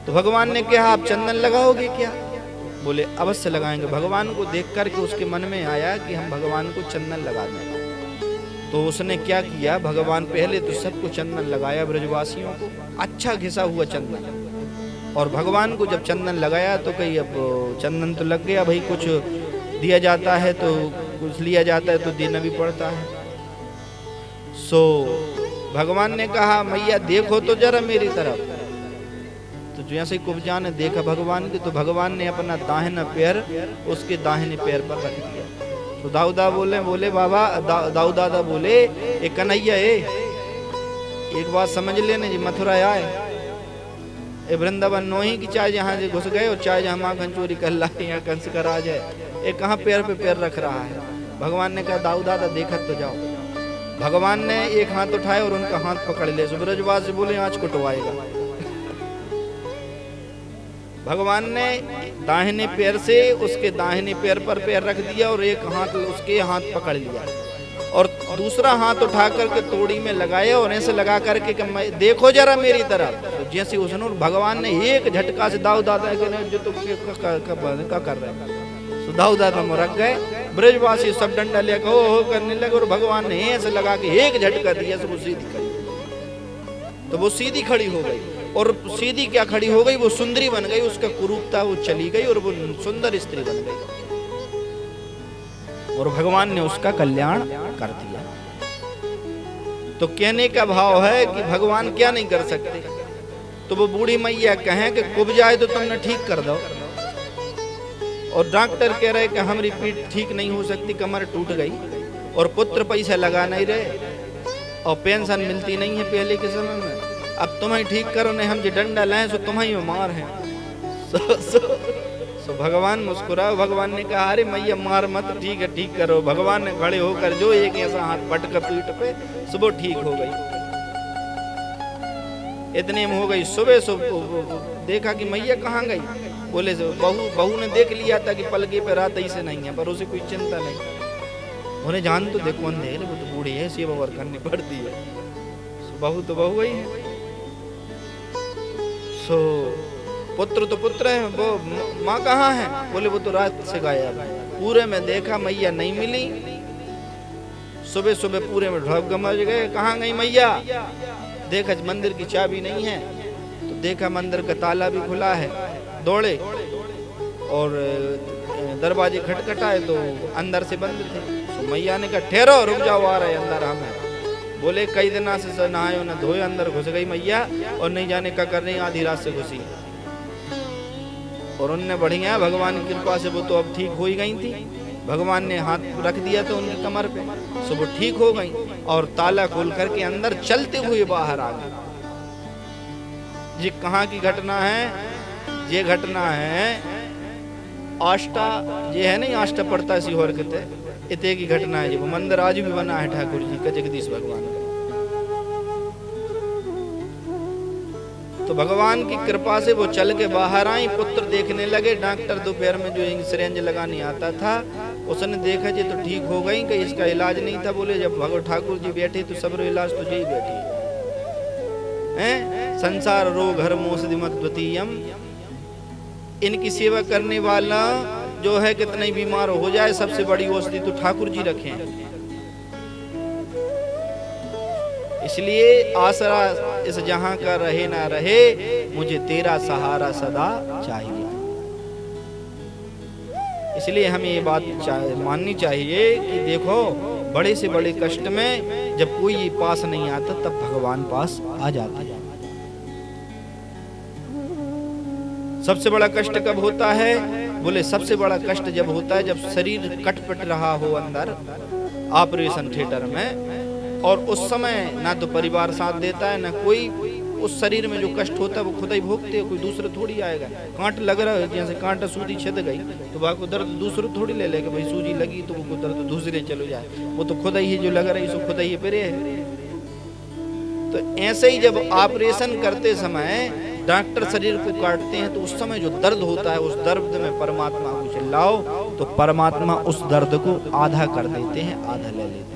तो भगवान ने कहा आप चंदन लगाओगे क्या। बोले अवश्य लगाएंगे। भगवान को देख करके उसके मन में आया कि हम भगवान को चंदन लगा दें। तो उसने क्या किया, भगवान पहले तो सबको चंदन लगाया, ब्रजवासियों को अच्छा घिसा हुआ चंदन। और भगवान को जब चंदन लगाया तो कहीं अब चंदन तो लग गया, भाई कुछ दिया जाता है तो कुछ लिया जाता है तो देना भी पड़ता है। सो भगवान ने कहा मैया देखो तो जरा मेरी तरफ। तो जैसे ही कुब्जा ने देखा भगवान के, तो भगवान ने अपना दाहिना पैर उसके दाहिने पैर पर रख दिया। तो दाऊदा बोले बाबा दाऊ दादा बोले एक कन्हैया एक बात समझ लेने जी, मथुरा आए वृंदावन नोही की चाय जहाँ से घुस गए और चाय जहाँ माखन चोरी कर लाए, यहाँ कंस का राज है। एक कहाँ पैर पे पैर रख रहा है। भगवान ने कहा दाऊ दादा देखत तो जाओ। भगवान ने एक हाथ उठाए और उनका हाथ पकड़ लिया। ब्रजवासी बोले आज कुटवाएगा। भगवान ने दाहिने पैर से उसके दाहिने पैर पर पैर रख दिया और एक हाथ उसके हाथ पकड़ लिया और दूसरा हाथ उठा करके तोड़ी में लगाया और ऐसे लगा करके देखो जरा मेरी तरफ। तो जैसे उसने भगवान ने एक झटका से दाऊ दादा के जो तो क्या कर रहे हैं। तो दाऊ दादा में रख गए। ब्रजवासी सब डंडा लेकर हो करने लगे और भगवान ने ऐसे लगा के एक झटका दिया तो वो सीधी खड़ी। तो वो सीधी खड़ी हो गई और सीधी क्या खड़ी हो गई, वो सुंदरी बन गई। उसका कुरूपता वो चली गई और वो सुंदर स्त्री बन गई और भगवान ने उसका कल्याण कर दिया। तो कहने का भाव है कि भगवान क्या नहीं कर सकते। तो वो बूढ़ी मैया कहें कि कुब्जा तो तुमने ठीक कर दो और डॉक्टर कह रहे कि हमारी पीठ ठीक नहीं हो सकती, कमर टूट गई और पुत्र पैसा लगा नहीं रहे और पेंशन मिलती नहीं है पहले के समय में। अब तुम्हें ठीक करो, नहीं हम जो डंडा लाए सो तुम्हें बीमार है। तो भगवान मुस्कुरा। भगवान ने कहा अरे मैया मार मत, ठीक है ठीक करो। भगवान ने खड़े होकर जो एक ऐसा हाथ पटका पीठ पे, सुबह ठीक हो गई। इतने में हो गई सुबह। सुबह देखा कि मैया कहाँ गई। बोले बहू ने देख लिया था कि पलके पे रात ऐसे नहीं है, पर उसे कोई चिंता नहीं। उन्हें जान तो देखो अंधे वो तो बूढ़ी है, सेवा वर करनी पड़ती है। बहू तो बहू ही है। सो पुत्र तो पुत्र है। वो माँ कहाँ है। बोले वो तो रात से गायब है। पूरे में देखा मैया नहीं मिली। सुबह सुबह पूरे में ढोक गमज गए, कहाँ गई मैया। देखा मंदिर की चाबी नहीं है। तो देखा मंदिर का ताला भी खुला है। दौड़े और दरवाजे खटखटाए तो अंदर से बंद थे। तो मैया ने कहा ठहरो, रुक जाओ, आ रहे अंदर हम हैं। बोले कई दिन से नहायो न धोए, अंदर घुस गई मैया और नहीं जाने क्या कर रही, आधी रात से घुसी। और उनने बढ़िया भगवान की कृपा से वो तो अब ठीक हो ही गई थी। भगवान ने हाथ रख दिया तो उनकी कमर पे, सो वो ठीक हो गई और ताला खोल करके अंदर चलते हुए बाहर आ गए। ये कहाँ की घटना है? ये घटना है आष्टा, ये है नहीं आष्टा पड़ता सीहोर के इतने की घटना है। वो मंदिर आज भी बना है ठाकुर जी का, जगदीश भगवान का। तो भगवान की कृपा से वो चल के बाहर आई, पुत्र देखने लगे। डॉक्टर दोपहर में जो सिरिंज लगाने आता था उसने देखा जी तो ठीक हो गई, कि इसका इलाज नहीं था। बोले जब भगवान ठाकुर जी बैठे तो सब इलाज तो यही बैठी है। संसार रोग हर औषधि मद्वितीयम, इनकी सेवा करने वाला जो है कितने बीमार हो जाए सबसे बड़ी औषधि तो ठाकुर जी रखे हैं। इसलिए आसरा इस जहां का रहे ना रहे, मुझे तेरा सहारा सदा चाहिए। इसलिए हमें ये बात माननी चाहिए कि देखो बड़े से बड़े कष्ट में जब कोई पास नहीं आता तब भगवान पास आ जाते हैं। सबसे बड़ा कष्ट कब होता है? बोले सबसे बड़ा कष्ट जब होता है जब शरीर कटपट रहा हो अंदर ऑपरेशन थिएटर में, और उस समय ना तो परिवार साथ देता है ना कोई। उस शरीर में जो कष्ट होता है वो खुद ही भोगते हैं, कोई दूसरा थोड़ी आएगा। कांट लग रहा है, जैसे कांटा सूजी छिद गई तो वह को दर्द दूसरा थोड़ी ले लेगा, भाई सूजी लगी तो वो दर्द दूसरे चलो जाए, वो तो खुद ही जो लग रहा है सो खुद ही पेरे है। तो ऐसे ही जब ऑपरेशन करते समय डॉक्टर शरीर को काटते हैं तो उस समय जो दर्द होता है उस दर्द में परमात्मा को चिल्लाओ तो परमात्मा उस दर्द को आधा कर देते हैं, आधा ले लेते हैं।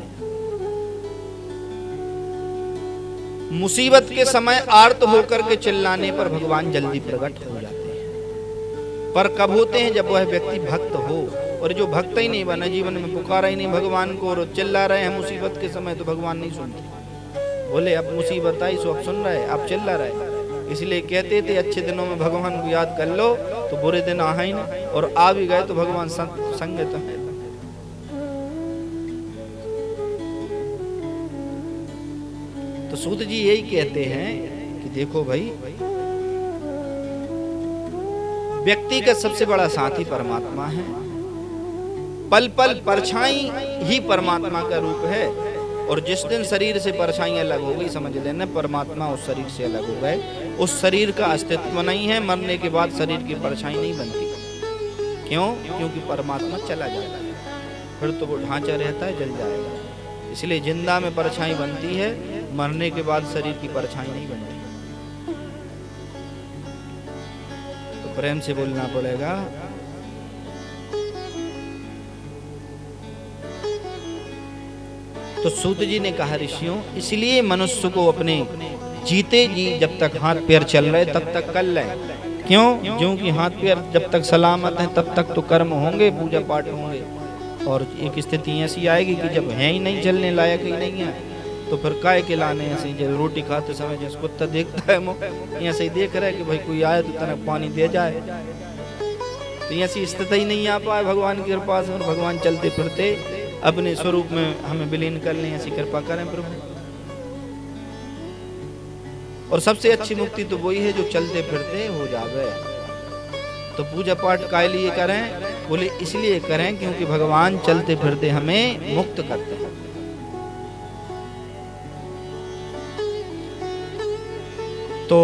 मुसीबत के समय आर्त होकर के चिल्लाने पर भगवान जल्दी प्रकट हो जाते हैं। पर कब होते हैं? जब वह व्यक्ति भक्त हो, और जो भक्त ही नहीं बना, जीवन में पुकारा ही नहीं भगवान को और चिल्ला रहे हैं मुसीबत के समय, तो भगवान नहीं सुनते। बोले अब मुसीबत आई सो अब सुन रहे, अब चिल्ला रहे। इसलिए कहते थे अच्छे दिनों में भगवान को याद कर लो तो बुरे दिन आ ही ना, और आ भी गए तो भगवान संगत है। तो सूत जी यही कहते हैं कि देखो भाई, व्यक्ति का सबसे बड़ा साथी परमात्मा है। पल पल परछाई ही परमात्मा का रूप है, और जिस दिन शरीर से परछाई अलग हो गई समझ लेना परमात्मा उस शरीर से अलग हो गए। उस शरीर का अस्तित्व नहीं है, मरने के बाद शरीर की परछाई नहीं बनती। क्यों? क्योंकि परमात्मा चला जाता है, फिर तो वो ढांचा रहता है, जल जाएगा। इसलिए जिंदा में परछाई बनती है, मरने के बाद शरीर की परछाई नहीं बनती। तो प्रेम से बोलना पड़ेगा। तो सूत जी ने कहा ऋषियों, इसलिए मनुष्य को अपने जीते जी जब तक हाथ पैर चल रहे तब तक कर लें। क्यों? क्योंकि हाथ पैर जब तक सलामत हैं तब तक तो कर्म होंगे, पूजा पाठ होंगे। और एक स्थिति ऐसी आएगी कि जब है ही नहीं, चलने लायक ही नहीं है, तो फिर काय के लाने ऐसे जब रोटी खाते समय जैसे कुत्ता देखता है ऐसे ही देख रहा है कि भाई कोई आए तो तनक पानी दे जाए। तो ऐसी स्थिति ही नहीं आ पाए भगवान की कृपा से, और भगवान चलते फिरते अपने स्वरूप में हमें विलीन कर लें, ऐसी कृपा करें प्रभु। और सबसे अच्छी मुक्ति तो वही है जो चलते फिरते हो जावे। तो पूजा पाठ काय लिए करें? बोले इसलिए करें क्योंकि भगवान चलते फिरते हमें मुक्त करते हैं। तो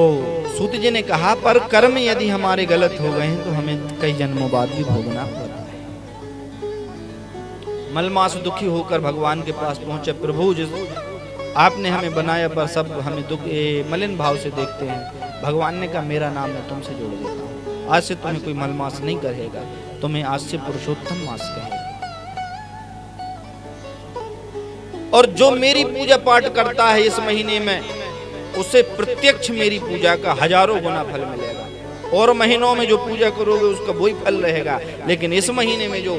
सूत जी ने कहा पर कर्म यदि हमारे गलत हो गए हैं तो हमें कई जन्मों बाद भी भोगना पड़ता है। मलमास दुखी होकर भगवान के पास पहुंचे, प्रभु जिस आपने हमें बनाया पर सब हमें दुख मलिन भाव से देखते हैं। भगवान ने कहा मेरा नाम मैं तुमसे जोड़ देता हूँ, आज से तुम्हें कोई मलमास नहीं कहेगा, तुम्हें आज से पुरुषोत्तम मास कहेगा। और जो मेरी पूजा पाठ करता है इस महीने में, उसे प्रत्यक्ष मेरी पूजा का हजारों गुना फल मिलेगा। और महीनों में जो पूजा करोगे उसका वही फल रहेगा, लेकिन इस महीने में जो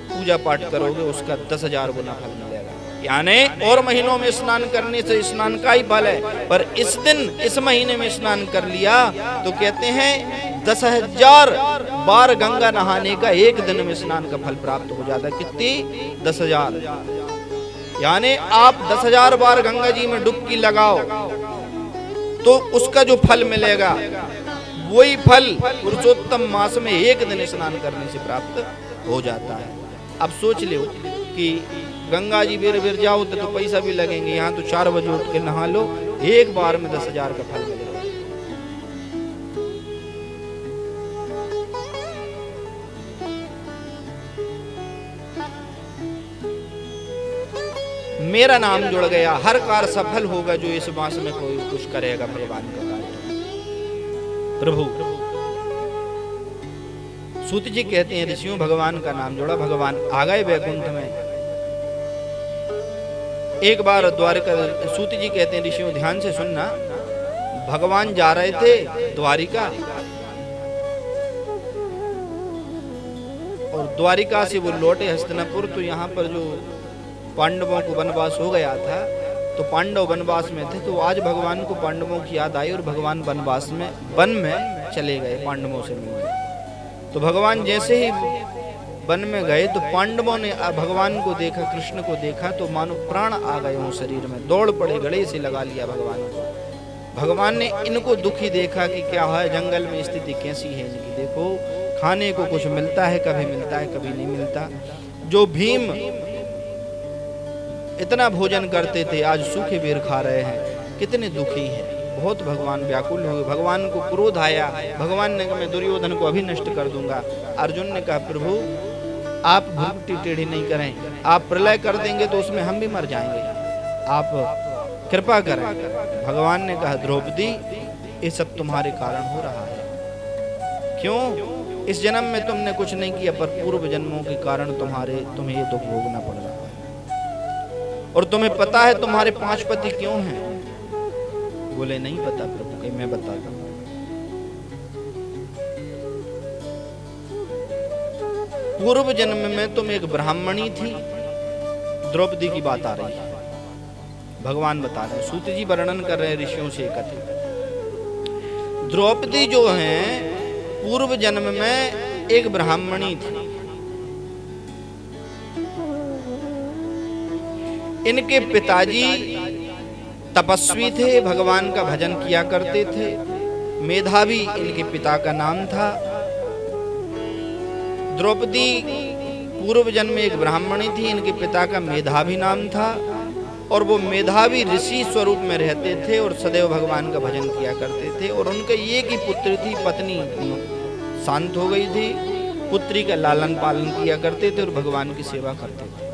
पूजा पाठ करोगे उसका 10,000 गुना फल मिलेगा। यानी और महीनों में स्नान करने से स्नान का ही फल है, पर इस दिन इस महीने में स्नान कर लिया तो कहते हैं 10,000 बार गंगा नहाने का एक दिन में स्नान का फल प्राप्त हो जाता है। कितनी? 10,000। यानी आप 10,000 बार गंगा जी में डुबकी लगाओ तो उसका जो फल मिलेगा वही फल पुरुषोत्तम मास में एक दिन स्नान करने से प्राप्त हो जाता है। अब सोच लो कि गंगा जी बेर बेर जाओ तो पैसा भी लगेंगे, यहाँ तो 4 बजे उठ के नहा लो, एक बार में 10,000 का फल मिलेगा। मेरा नाम जुड़ गया, हर कार्य सफल होगा जो इस मास में कोई कुछ करेगा भगवान का कार्य। प्रभु सूत जी कहते हैं ऋषियों भगवान का नाम जोड़ा, भगवान आ गए वैकुंठ में। एक बार द्वारिका, सूत जी कहते हैं ऋषियों ध्यान से सुनना, भगवान जा रहे थे द्वारिका और द्वारिका से वो लौटे हस्तिनापुर, तो यहाँ पर जो पांडवों को वनवास हो गया था तो पांडव वनवास में थे, तो आज भगवान को पांडवों की याद आई और भगवान वनवास में वन में चले गए पांडवों से मिलने। तो भगवान जैसे ही वन में गए तो पांडवों ने भगवान को देखा, कृष्ण को देखा तो मानो प्राण आ गए उन शरीर में, दौड़ पड़े, गले से लगा लिया भगवान को। भगवान ने इनको दुखी देखा कि क्या है, जंगल में स्थिति कैसी है इनकी, देखो खाने को कुछ मिलता है, कभी मिलता है कभी नहीं मिलता। जो भीम इतना भोजन करते थे आज सूखे बेर खा रहे हैं, कितने दुखी हैं। बहुत भगवान व्याकुल हुए, भगवान को क्रोध आया, भगवान ने कहा मैं दुर्योधन को अभी नष्ट कर दूंगा। अर्जुन ने कहा प्रभु आप भक्ति टेढ़ी नहीं करें, आप प्रलय कर देंगे तो उसमें हम भी मर जाएंगे, आप कृपा करें। भगवान ने कहा द्रौपदी ये सब तुम्हारे कारण हो रहा है। क्यों? इस जन्म में तुमने कुछ नहीं किया, पर पूर्व जन्मों के कारण तुम्हें ये दुख भोगना पड़ रहा है। और तुम्हें पता है तुम्हारे 5 पति क्यों हैं? बोले नहीं पता प्रभु, कहीं मैं बताता हूं। पूर्व जन्म में तुम एक ब्राह्मणी थी, द्रौपदी की बात आ रही है, भगवान बता रहे हैं, सूत जी वर्णन कर रहे हैं ऋषियों से एकत्रित। द्रौपदी जो है पूर्व जन्म में एक ब्राह्मणी थी, इनके पिताजी तपस्वी थे, भगवान का भजन किया करते थे, मेधावी इनके पिता का नाम था। द्रौपदी पूर्व जन्म में एक ब्राह्मणी थी, इनके पिता का मेधावी नाम था और वो मेधावी ऋषि स्वरूप में रहते थे और सदैव भगवान का भजन किया करते थे। और उनके एक ही पुत्र थी, पत्नी शांत हो गई थी, पुत्री का लालन पालन किया करते थे और भगवान की सेवा करते थे।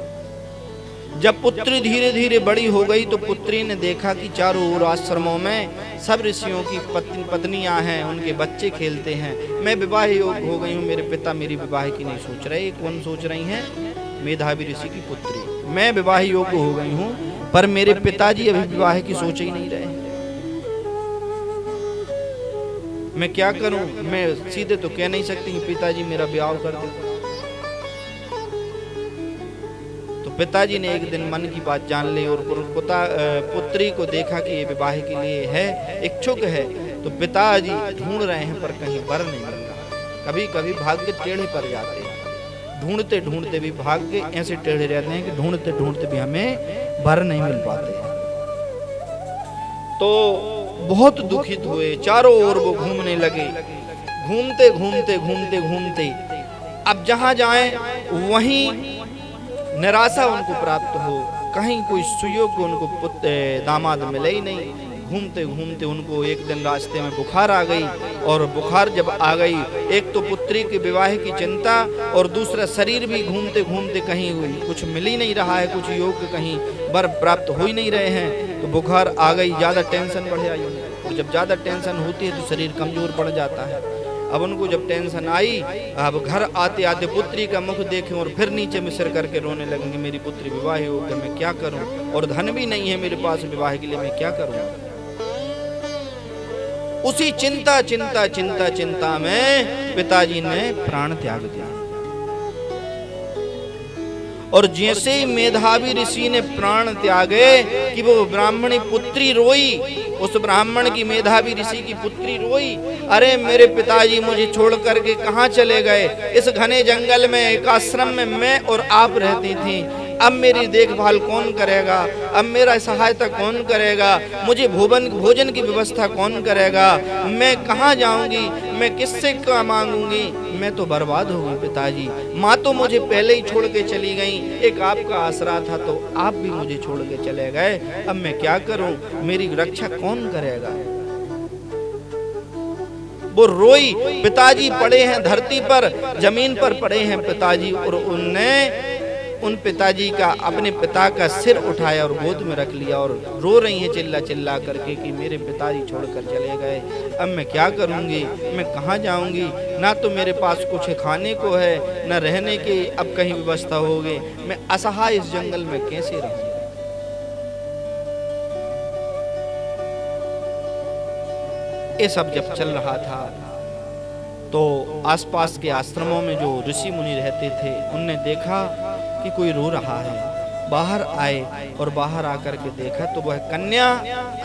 जब पुत्री धीरे धीरे बड़ी हो गई तो पुत्री ने देखा कि चारों ओर आश्रमों में सब ऋषियों की पत्नियां हैं, उनके बच्चे खेलते हैं, मैं विवाह योग्य हो गई हूँ, मेरे पिता मेरी विवाह की नहीं सोच रहे। कौन सोच रही हैं? मेधावी ऋषि की पुत्री, मैं विवाह योग्य हो गई हूँ पर मेरे पिताजी अभी विवाह की सोच ही नहीं रहे, मैं क्या करूं? मैं सीधे तो कह नहीं सकती कि पिताजी मेरा ब्याह कर दे। तो पिताजी ने एक दिन मन की बात जान ली और पुत्री को देखा कि ये विवाह के लिए है, इच्छुक है, तो पिताजी ढूंढ रहे हैं पर कहीं वर नहीं मिल रहा। कभी कभी भाग्य टेढ़े पर जाते हैं, ढूंढते ढूंढते भी भाग्य ऐसे टेढ़े रहते हैं कि ढूंढते ढूंढते भी हमें वर नहीं मिल पाते। तो बहुत दुखित हुए, चारों ओर वो घूमने लगे, घूमते घूमते घूमते घूमते अब जहां जाएं वहीं निराशा उनको प्राप्त हो, कहीं कोई सुयोग्य उनको दामाद मिले ही नहीं। घूमते घूमते उनको एक दिन रास्ते में बुखार आ गई और बुखार जब आ गई, एक तो पुत्री के विवाह की चिंता और दूसरा शरीर भी घूमते घूमते कहीं कुछ मिल ही नहीं रहा है, कुछ योग्य कहीं वर प्राप्त हो ही नहीं रहे हैं, तो बुखार आ गई, ज़्यादा टेंशन बढ़ आई और जब ज़्यादा टेंशन होती है तो शरीर कमज़ोर पड़ जाता है। अब उनको जब टेंशन आई, अब घर आते आते पुत्री का मुख देखें और फिर नीचे में सिर करके रोने लगेंगे, मेरी पुत्री विवाह योग्य, मैं क्या करूं? और धन भी नहीं है मेरे पास विवाह के लिए, मैं क्या करूं? उसी चिंता चिंता चिंता चिंता में पिताजी ने प्राण त्याग दिया और जैसे ही मेधावी ऋषि ने प्राण त्यागे कि वो ब्राह्मणी पुत्री रोई, उस ब्राह्मण की मेधावी ऋषि की पुत्री रोई, अरे मेरे पिताजी मुझे छोड़ करके कहाँ चले गए, इस घने जंगल में एक आश्रम में मैं और आप रहती थी, अब मेरी देखभाल कौन करेगा, अब मेरा सहायता कौन करेगा, मुझे भोजन की व्यवस्था कौन करेगा, मैं कहाँ जाऊंगी, मैं किससे क्या मांगूंगी, मैं तो बर्बाद हो गई पिताजी। माँ तो मुझे पहले ही छोड़ के चली गई, एक आपका आसरा था तो आप भी मुझे छोड़ के चले गए, अब मैं क्या करूं, मेरी रक्षा कौन करेगा। वो रोई, पिताजी पड़े हैं धरती पर, जमीन पर पड़े हैं पिताजी, और उनने उन पिताजी का, अपने पिता का सिर उठाया और गोद में रख लिया और रो रही हैं चिल्ला चिल्ला करके कि मेरे पिताजी छोड़कर चले गए, अब मैं क्या करूंगी, मैं कहाँ जाऊंगी, ना तो मेरे पास कुछ खाने को है, ना रहने की अब कहीं व्यवस्था होगी, मैं असहाय इस जंगल में कैसे रहूंगी। ये सब जब चल रहा था तो आसपास के आश्रमों में जो ऋषि मुनि रहते थे उनने देखा कि कोई रो रहा है, बाहर आए और बाहर आकर के देखा तो वह कन्या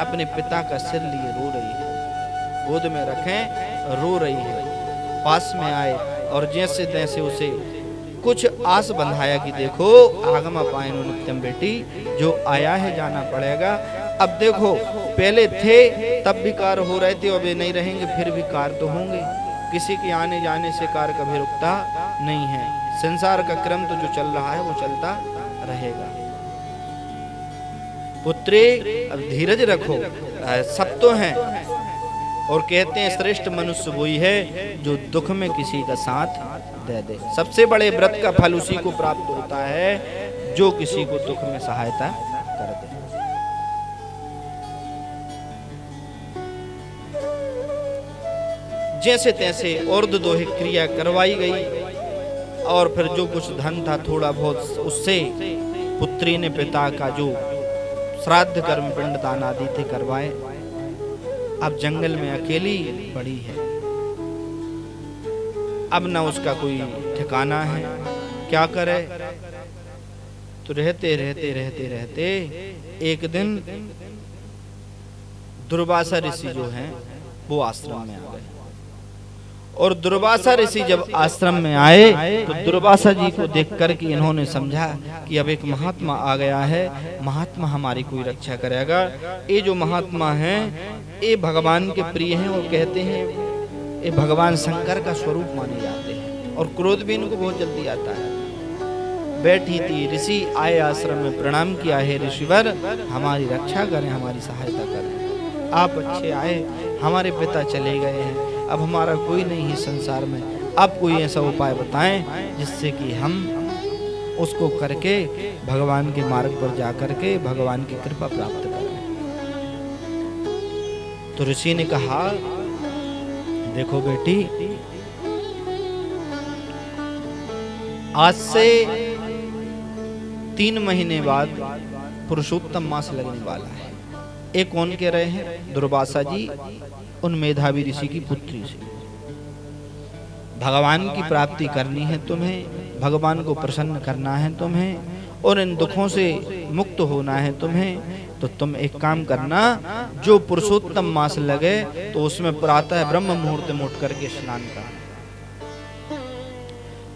अपने पिता का सिर लिए रो रही है, गोद में रखें रो रही है। पास में आए और जैसे तैसे उसे कुछ आस बंधाया कि देखो आगमा पायनु नित्यम बेटी, जो आया है जाना पड़ेगा। अब देखो पहले थे तब भी कार्य हो रहे थे, अब ये नहीं रहेंगे फिर भी कार्य तो होंगे, किसी के आने जाने से कार्य कभी रुकता नहीं है, संसार का क्रम तो जो चल रहा है वो चलता रहेगा। पुत्री अब धीरज रखो, सब तो हैं, और कहते हैं श्रेष्ठ मनुष्य वही है जो दुख में किसी का साथ दे दे। सबसे बड़े व्रत का फल उसी को प्राप्त होता है जो किसी को दुख में सहायता कर दे। जैसे तैसे और दोहे क्रिया करवाई गई और फिर जो कुछ धन था थोड़ा बहुत उससे पुत्री ने पिता का जो श्राद्ध कर्म पिंडदान आदि थे करवाए। अब जंगल में अकेली पड़ी है, अब न उसका कोई ठिकाना है, क्या करे। तो रहते रहते रहते रहते एक दिन दुर्वासा ऋषि जो हैं वो आश्रम में आ गए, और दुर्वासा ऋषि जब आश्रम में आए तो दुर्वासा जी को देख कर के इन्होंने समझा कि अब एक महात्मा आ गया है, महात्मा हमारी कोई रक्षा करेगा। ये जो महात्मा हैं ये भगवान के प्रिय हैं और कहते हैं ये भगवान शंकर का स्वरूप माने जाते हैं, और क्रोध भी इनको बहुत जल्दी आता है। बैठी थी ऋषि आए आश्रम में, प्रणाम किया है ऋषिवर हमारी रक्षा करें, हमारी सहायता करें, आप अच्छे आए, हमारे पिता चले गए हैं, अब हमारा कोई नहीं है संसार में, आप कोई ऐसा उपाय बताएं जिससे कि हम उसको करके भगवान के मार्ग पर जाकर के भगवान की कृपा प्राप्त करें। तो ऋषि ने कहा देखो बेटी, आज से 3 महीने बाद पुरुषोत्तम मास लगने वाला है। ये कौन कह रहे हैं? दुर्वासा जी उन मेधावी ऋषि की पुत्री से। भगवान की प्राप्ति करनी है तुम्हें, भगवान को प्रसन्न करना है तुम्हें, और इन दुखों से मुक्त होना है तुम्हें, तो तुम एक काम करना, जो पुरुषोत्तम मास लगे तो उसमें प्रातः ब्रह्म मुहूर्त में उठ करके स्नान करना,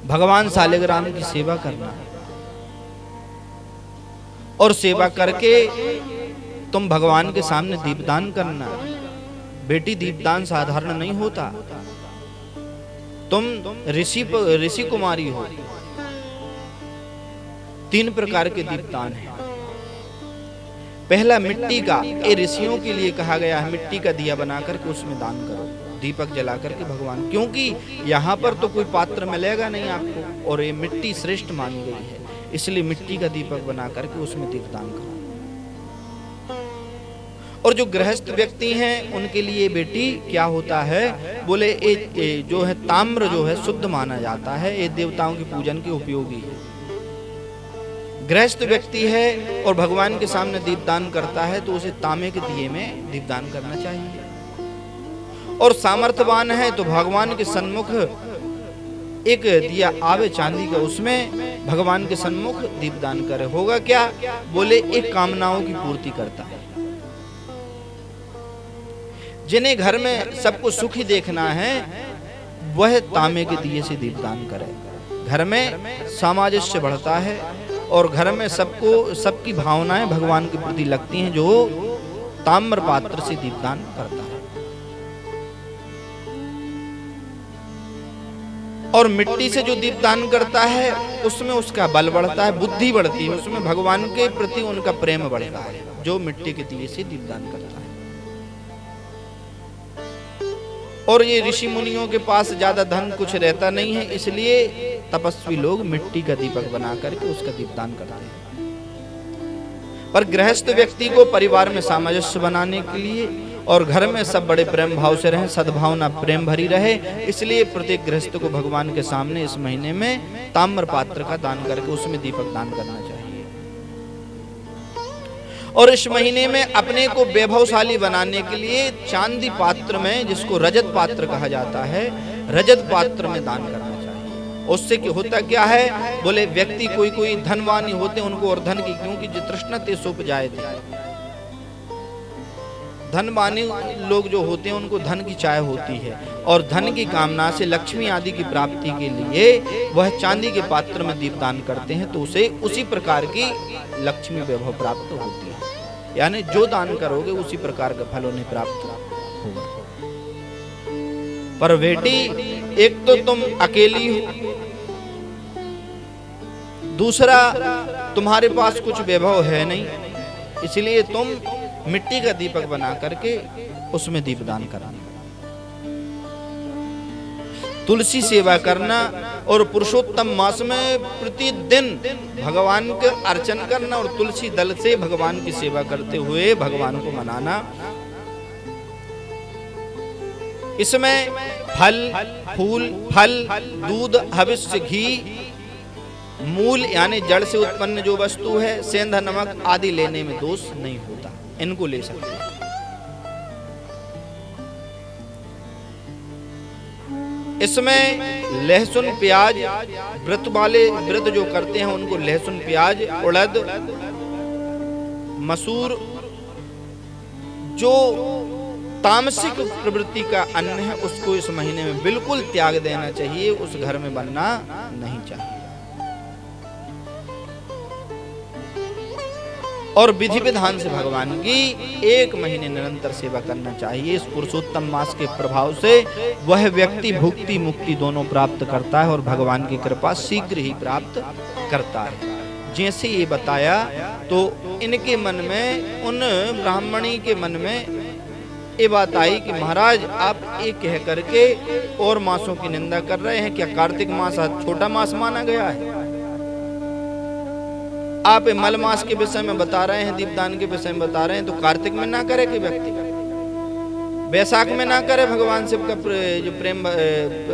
भगवान शालिग्राम की सेवा करना, और सेवा करके तुम भगवान के सामने दीपदान करना। बेटी दीपदान साधारण नहीं होता, तुम ऋषि कुमारी हो। 3 प्रकार के दीपदान हैं। पहला मिट्टी का, ये ऋषियों के लिए कहा गया है, मिट्टी का दिया बना करके उसमें दान करो, दीपक जला करके भगवान, क्योंकि यहाँ पर तो कोई पात्र मिलेगा नहीं आपको, और ये मिट्टी श्रेष्ठ मानी गई है, इसलिए मिट्टी का दीपक बना करके उसमें दीपदान करो। और जो गृहस्थ व्यक्ति हैं उनके लिए बेटी क्या होता है, बोले ये जो है ताम्र जो है शुद्ध माना जाता है, ये देवताओं के पूजन के उपयोगी है। गृहस्थ व्यक्ति है और भगवान के सामने दीपदान करता है तो उसे तांबे के दिए में दीपदान करना चाहिए। और सामर्थ्यवान है तो भगवान के सन्मुख एक दिया आवे चांदी का, उसमें भगवान के सन्मुख दीपदान करे। होगा क्या? बोले एक कामनाओं की पूर्ति करता है। जिन्हें घर में सबको सुखी देखना है वह तांबे के दिए से दीपदान करे। घर में सामंजस्य बढ़ता है और घर में सबको सबकी भावनाएं भगवान के प्रति लगती हैं जो ताम्र पात्र से दीपदान करता है। और मिट्टी से जो दीपदान करता है उसमें उसका बल बढ़ता है, बुद्धि बढ़ती है, उसमें भगवान के प्रति उनका प्रेम बढ़ता है जो मिट्टी के दिए से दीपदान करता है। और ये ऋषि मुनियों के पास ज्यादा धन कुछ रहता नहीं है, इसलिए तपस्वी लोग मिट्टी का दीपक बना करके उसका दीपदान करते हैं। पर गृहस्थ व्यक्ति को परिवार में सामंजस्य बनाने के लिए और घर में सब बड़े प्रेम भाव से रहें, सद्भावना प्रेम भरी रहे, इसलिए प्रत्येक गृहस्थ को भगवान के सामने इस महीने में ताम्र पात्र का दान करके उसमें दीपक दान करना चाहिए। और इस महीने में अपने को वैभवशाली बनाने के लिए चांदी पात्र में, जिसको रजत पात्र कहा जाता है, रजत पात्र में दान करना चाहिए। उससे क्या होता क्या है? बोले व्यक्ति कोई धनवान होते उनको और धन की, क्योंकि तृष्णा ते सो उपजाए थे। धनवानी लोग जो होते हैं उनको धन की चाह होती है और धन की कामना से लक्ष्मी आदि की प्राप्ति के लिए वह चांदी के पात्र में दीपदान करते हैं, तो उसे उसी प्रकार की लक्ष्मी वैभव प्राप्त होती है। यानी जो दान करोगे उसी प्रकार का फल उन्हें प्राप्त होगा। पर बेटी, एक तो तुम अकेली हो, दूसरा तुम्हारे पास कुछ वैभव है नहीं, इसलिए तुम मिट्टी का दीपक बना करके उसमें दीपदान कराना। तुलसी सेवा करना और पुरुषोत्तम मास में प्रतिदिन भगवान का अर्चन करना और तुलसी दल से भगवान की सेवा करते हुए भगवान को मनाना। इसमें फल, फूल, फल, दूध, हविष्य, घी, मूल यानी जड़ से उत्पन्न जो वस्तु है, सेंधा, नमक आदि लेने में दोष नहीं होता, इनको ले सकते हैं। इसमें लहसुन, प्याज, व्रत वाले व्रत जो करते हैं उनको लहसुन, प्याज, उड़द, मसूर, जो तामसिक प्रवृत्ति का अन्न है उसको इस महीने में बिल्कुल त्याग देना चाहिए, उस घर में बनना नहीं चाहिए। और विधि विधान से भगवान की एक महीने निरंतर सेवा करना चाहिए। इस पुरुषोत्तम मास के प्रभाव से वह व्यक्ति भुक्ति मुक्ति दोनों प्राप्त करता है और भगवान की कृपा शीघ्र ही प्राप्त करता है। जैसे ये बताया तो इनके मन में, उन ब्राह्मणी के मन में ये बात आई कि महाराज आप ये कह करके और मासों की निंदा कर रहे हैं, क्या कार्तिक मास छोटा मास माना गया है? आप मल मास के विषय में बता रहे हैं, दीपदान के विषय में बता रहे हैं, तो कार्तिक में ना करे कि व्यक्ति, वैशाख में ना करे भगवान शिव का जो प्रेम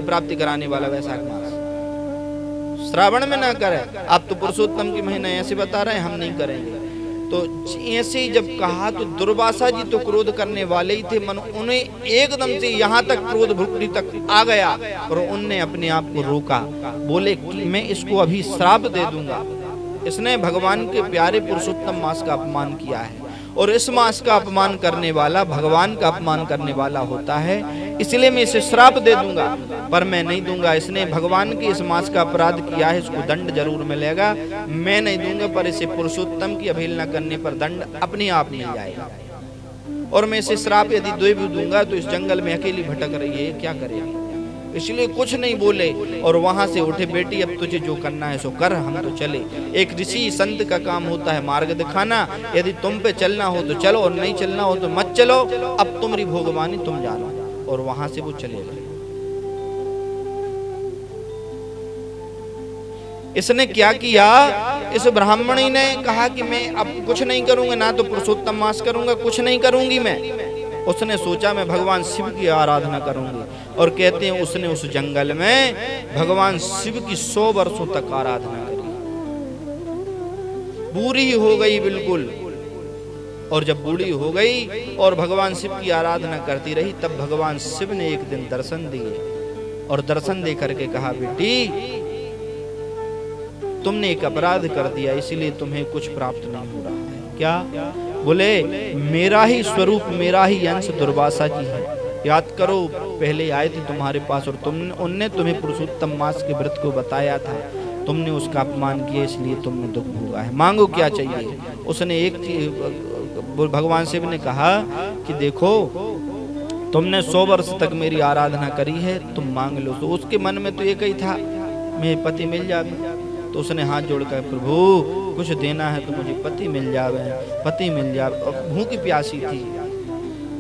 प्राप्ति कराने वाला वैशाख मास, श्रावण में ना करे। आप तो पुरुषोत्तम के महीने ऐसे बता रहे हैं, हम नहीं करेंगे। तो ऐसे जब कहा तो दुर्वासा जी तो क्रोध करने वाले ही थे, मन उन्हें एकदम से यहाँ तक क्रोध भुक्ति तक आ गया और उनने अपने आप को रोका। बोले कि मैं इसको अभी श्राप दे दूंगा, इसने भगवान के प्यारे पुरुषोत्तम मास का अपमान किया है और इस मास का अपमान करने वाला भगवान का अपमान करने वाला होता है, इसलिए मैं इसे श्राप दे दूंगा, पर मैं नहीं दूंगा। इसने भगवान के इस मास का अपराध किया है, इसको दंड जरूर मिलेगा, मैं नहीं दूंगा, पर इसे पुरुषोत्तम की अवहेलना करने पर दंड अपने आप मिल जाएगा। और मैं इसे श्राप यदि दे भी दूंगा तो इस जंगल में अकेली भटक रही है, क्या करेगी? इसलिए कुछ नहीं बोले और वहां से उठे, बेटी अब तुझे जो करना है सो कर, हम तो चले। एक ऋषि संत का काम होता है मार्ग दिखाना, यदि तुम पे चलना हो तो चलो और नहीं चलना हो तो मत चलो, अब तुम्हारी भोगवानी तुम जानो। और वहां से वो चले गए। इसने क्या किया, इस ब्राह्मणी ने कहा कि मैं अब कुछ नहीं करूंगा, ना तो पुरुषोत्तम मास करूंगा, कुछ नहीं करूंगी मैं। उसने सोचा मैं भगवान शिव की आराधना करूंगी, और कहते हैं उसने उस जंगल में भगवान शिव की 100 वर्षों तक आराधना करी, बूढ़ी हो गई बिल्कुल। और जब बूढ़ी हो गई और भगवान शिव की आराधना करती रही, तब भगवान शिव ने एक दिन दर्शन दिए और दर्शन दे करके कहा, बेटी तुमने एक अपराध कर दिया, इसलिए तुम्हें कुछ प्राप्त नहीं हो रहा है। क्या? बोले मेरा ही स्वरूप, मेरा ही अंश दुर्वासा जी है। याद करो, पहले आए थे तुम्हारे पास और उनने तुम्हें पुरुषोत्तम मास के व्रत को बताया था, तुमने उसका अपमान किया, इसलिए तुमने दुख भोगा है। मांगो क्या चाहिए? उसने एक भगवान शिव ने कहा कि देखो तुमने 100 वर्ष तक मेरी आराधना करी है, तुम मांग लो। तो उसके मन में तो एक ही था, मेरे पति मिल जावे। तो उसने हाथ जोड़कर, प्रभु कुछ देना है तो मुझे पति मिल जावे, पति मिल जावे। भूखी प्यासी थी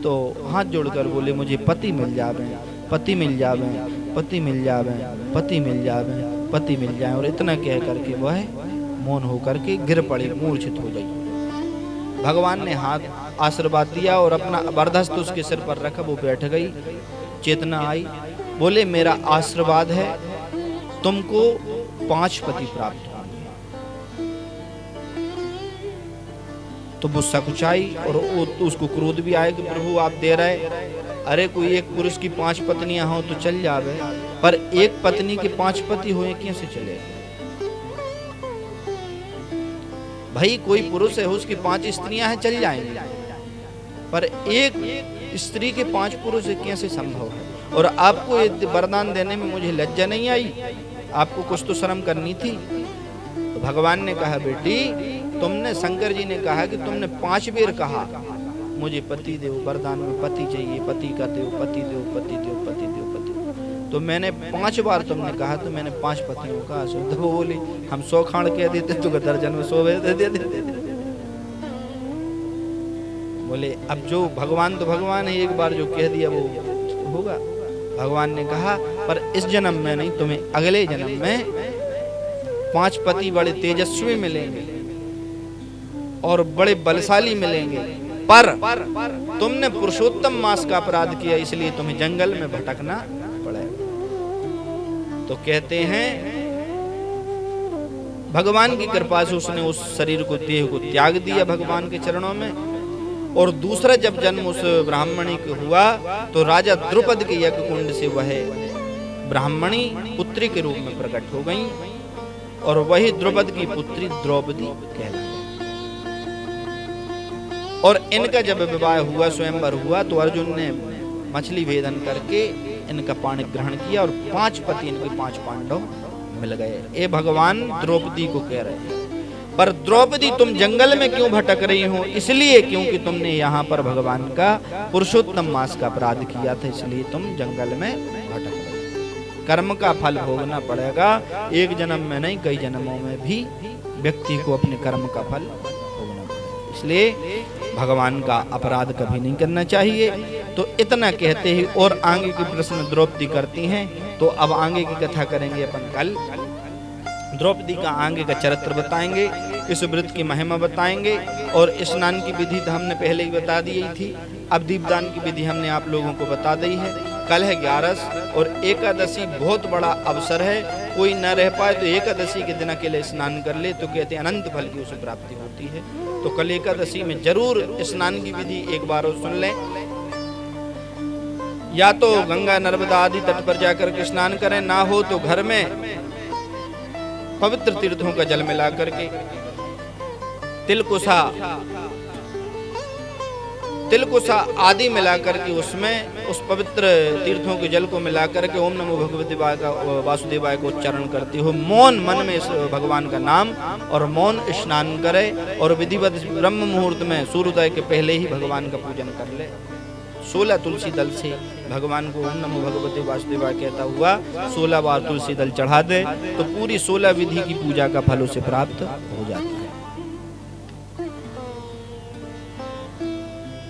तो हाथ जोड़कर बोले, मुझे पति मिल जावे, पति मिल जावे, पति मिल जावे, पति मिल जावे, पति मिल जाए। और इतना कह करके वह मौन होकर के गिर पड़ी, मूर्छित हो गई। भगवान ने हाथ आशीर्वाद दिया और अपना वरदहस्त उसके सिर पर रखा, वो बैठ गई, चेतना आई। बोले मेरा आशीर्वाद है, तुमको 5 पति प्राप्त होंगे। तो वो सकुचाई और उसको क्रोध भी आया कि प्रभु आप दे रहे, अरे कोई एक पुरुष की 5 पत्नियां हो तो चल जावे, पर एक पत्नी के 5 पति हुए कैसे चले? भाई कोई पुरुष है उसकी 5 स्त्रियां हैं, चल जाएंगे, पर एक स्त्री के 5 पुरुष कैसे संभव है? और आपको ये वरदान देने में मुझे लज्जा नहीं आई? आपको कुछ तो शर्म करनी थी। तो भगवान ने कहा, बेटी तुमने, शंकर जी ने कहा कि तुमने 5 बार कहा मुझे पति दो, वरदान में पति चाहिए, पति का दो, पति दो, पति दो, पति दो, पति। तो मैंने 5 बार तुमने कहा, तो मैंने 5 पतियों का आशीर्वाद। वो बोली हम 100 खाड़ कह देते तो दर्जन में 100 दे देते। बोले अब जो भगवान तो भगवान है, एक बार जो कह दिया वो होगा। भगवान ने कहा पर इस जन्म में नहीं, तुम्हें अगले जन्म में 5 पति बड़े तेजस्वी मिलेंगे और बड़े बलशाली मिलेंगे, पर तुमने पुरुषोत्तम मास का अपराध किया, इसलिए तुम्हें जंगल में भटकना पड़ेगा। तो कहते हैं भगवान की कृपा से उसने उस शरीर को, देह को त्याग दिया भगवान के चरणों में। और दूसरा जब जन्म उस ब्राह्मणी को हुआ तो राजा द्रुपद के यज्ञ कुंड से वह ब्राह्मणी पुत्री के रूप में प्रकट हो गई और वही द्रुपद की पुत्री द्रौपदी कहलाई। और इनका जब विवाह हुआ, स्वयंवर हुआ, तो अर्जुन ने मछली भेदन करके इनका पाणी ग्रहण किया और 5 पति इनके 5 पांडव मिल गए। ये भगवान द्रौपदी को कह रहे हैं, पर द्रौपदी तुम जंगल में क्यों भटक रही हो? इसलिए क्योंकि तुमने यहाँ पर भगवान का पुरुषोत्तम मास का अपराध किया था, इसलिए तुम जंगल में भटक रही। कर्म का फल भोगना पड़ेगा, एक जन्म में नहीं, कई जन्मों में भी व्यक्ति को अपने कर्म का फल भोगना पड़ेगा। इसलिए भगवान का अपराध कभी नहीं करना चाहिए। तो इतना कहते ही और आगे के प्रश्न द्रौपदी करती हैं, तो अब आगे की कथा करेंगे अपन कल। द्रौपदी का आगे का चरित्र बताएंगे, इस व्रत की महिमा बताएंगे, और स्नान की विधि तो हमने पहले ही बता दी थी। अब दीपदान की विधि हमने आप लोगों को बता दी है। कल है 11 और एकादशी बहुत बड़ा अवसर है। कोई न रह पाए तो एकादशी के दिन अकेले स्नान कर ले तो कहते हैं अनंत फल की उसे प्राप्ति होती है। तो कल एकादशी में जरूर स्नान की विधि एक बार और सुन लें। या तो गंगा नर्मदा आदि तट पर जाकर के स्नान करें, ना हो तो घर में पवित्र तीर्थों का जल मिला करके तिलकुशा आदि मिला करके उसमें उस पवित्र तीर्थों के जल को मिला करके ओम नमो भगवते वासुदेवाय को उच्चारण करते हो मौन मन में इस भगवान का नाम और मौन स्नान करे और विधिवत ब्रह्म मुहूर्त में सूर्योदय के पहले ही भगवान का पूजन कर ले। 16 तुलसी दल से भगवान को ओम नमो भगवते वासुदेवाय कहता हुआ 16 बार तुलसी दल चढ़ा दे तो पूरी 16 विधि की पूजा का फल उसे प्राप्त हो जाता है।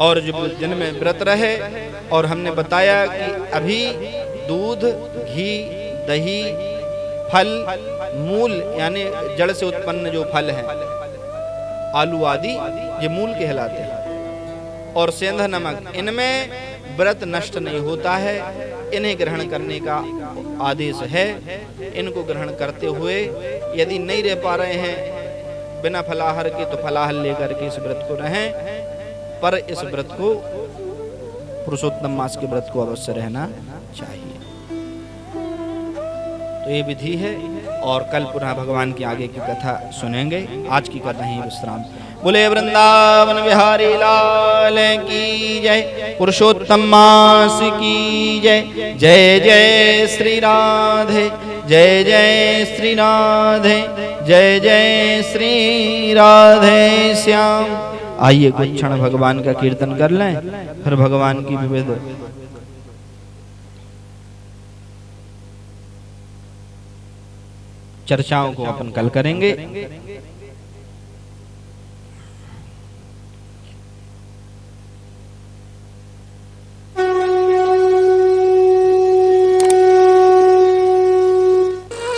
और जो दिन में व्रत रहे, और हमने बताया कि अभी दूध, घी, दही, फल, मूल यानी जड़ से उत्पन्न जो फल हैं, आलू आदि, ये मूल कहलाते हैं, और सेंधा नमक, इनमें व्रत नष्ट नहीं होता है। इन्हें ग्रहण करने का आदेश है। इनको ग्रहण करते हुए यदि नहीं रह पा रहे हैं बिना फलाहार के तो फलाहार लेकर के इस व्रत को रहें, पर इस व्रत को पुरुषोत्तम मास के व्रत को अवश्य रहना चाहिए। तो ये विधि है। और कल पुनः भगवान की आगे की कथा सुनेंगे। आज की कथा ही विश्राम। बोले वृंदावन बिहारी लाल की जय, पुरुषोत्तम मास की जय। जय जय श्री राधे, जय जय श्री राधे, जय जय श्री राधे श्याम। आइए कुछ क्षण भगवान का कीर्तन कर लें, फिर भगवान की विविध चर्चाओं को अपन कल करेंगे।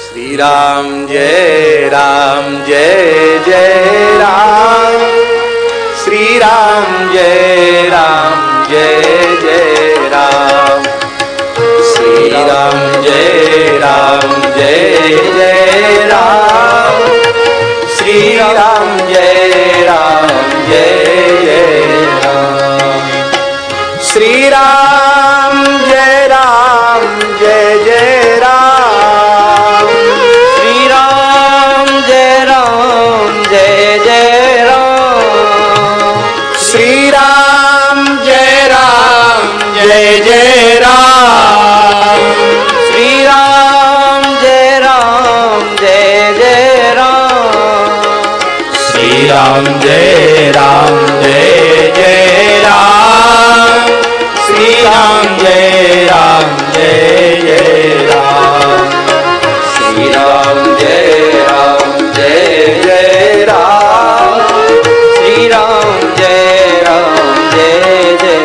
श्री राम जय जय राम, श्री राम जय जय राम, श्री राम जय जय राम, श्री राम जय जय राम, श्री राम जय जय राम, श्री राम जय जय राम, श्री राम जय जय राम, श्री राम जय जय राम, श्री राम जय जय राम, श्री राम जय जय राम, श्री राम जय जय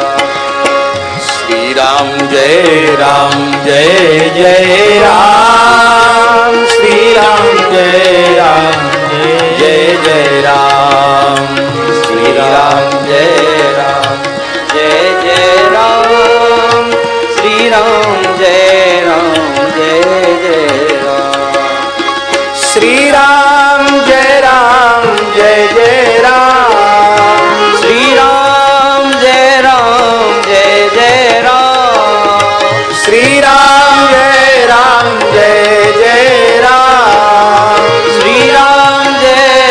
राम, श्री राम जय जय राम, श्री राम जय जय राम, श्री राम जय जय राम, श्री राम जय जय राम, श्री राम जय जय राम, श्री राम जय जय राम, श्री राम जय जय राम, श्री राम जय जय राम, श्री राम जय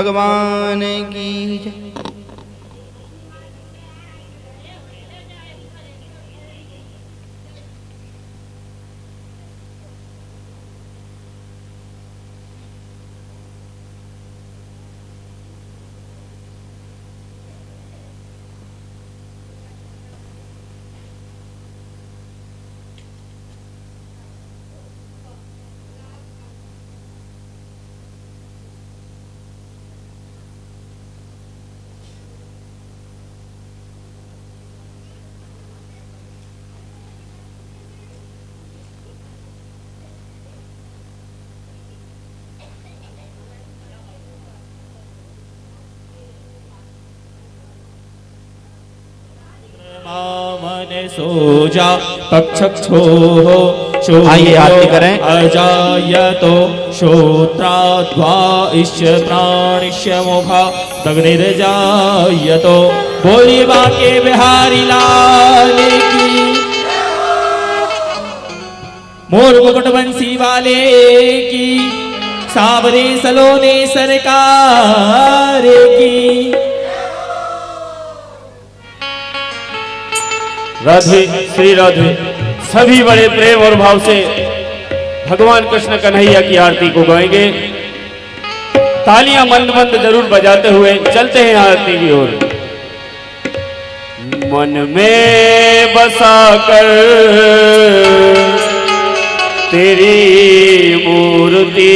भगवान की जय। सोजा तक्षक्षोः आइए आरती करें। अजायतो श्रोत्राद्वा इष्य प्राणिष्य मोखा दग्निर्जायतो। बोलिए बाके बिहारी लाल की। मोर मुकुट बंसी वाले की। सावरे सलोने सरकार की। राधे श्री राधे। सभी बड़े प्रेम और भाव से भगवान कृष्ण कन्हैया की आरती को गाएंगे। तालियां मंद मंद जरूर बजाते हुए चलते हैं आरती की ओर। मन में बसा कर तेरी मूर्ति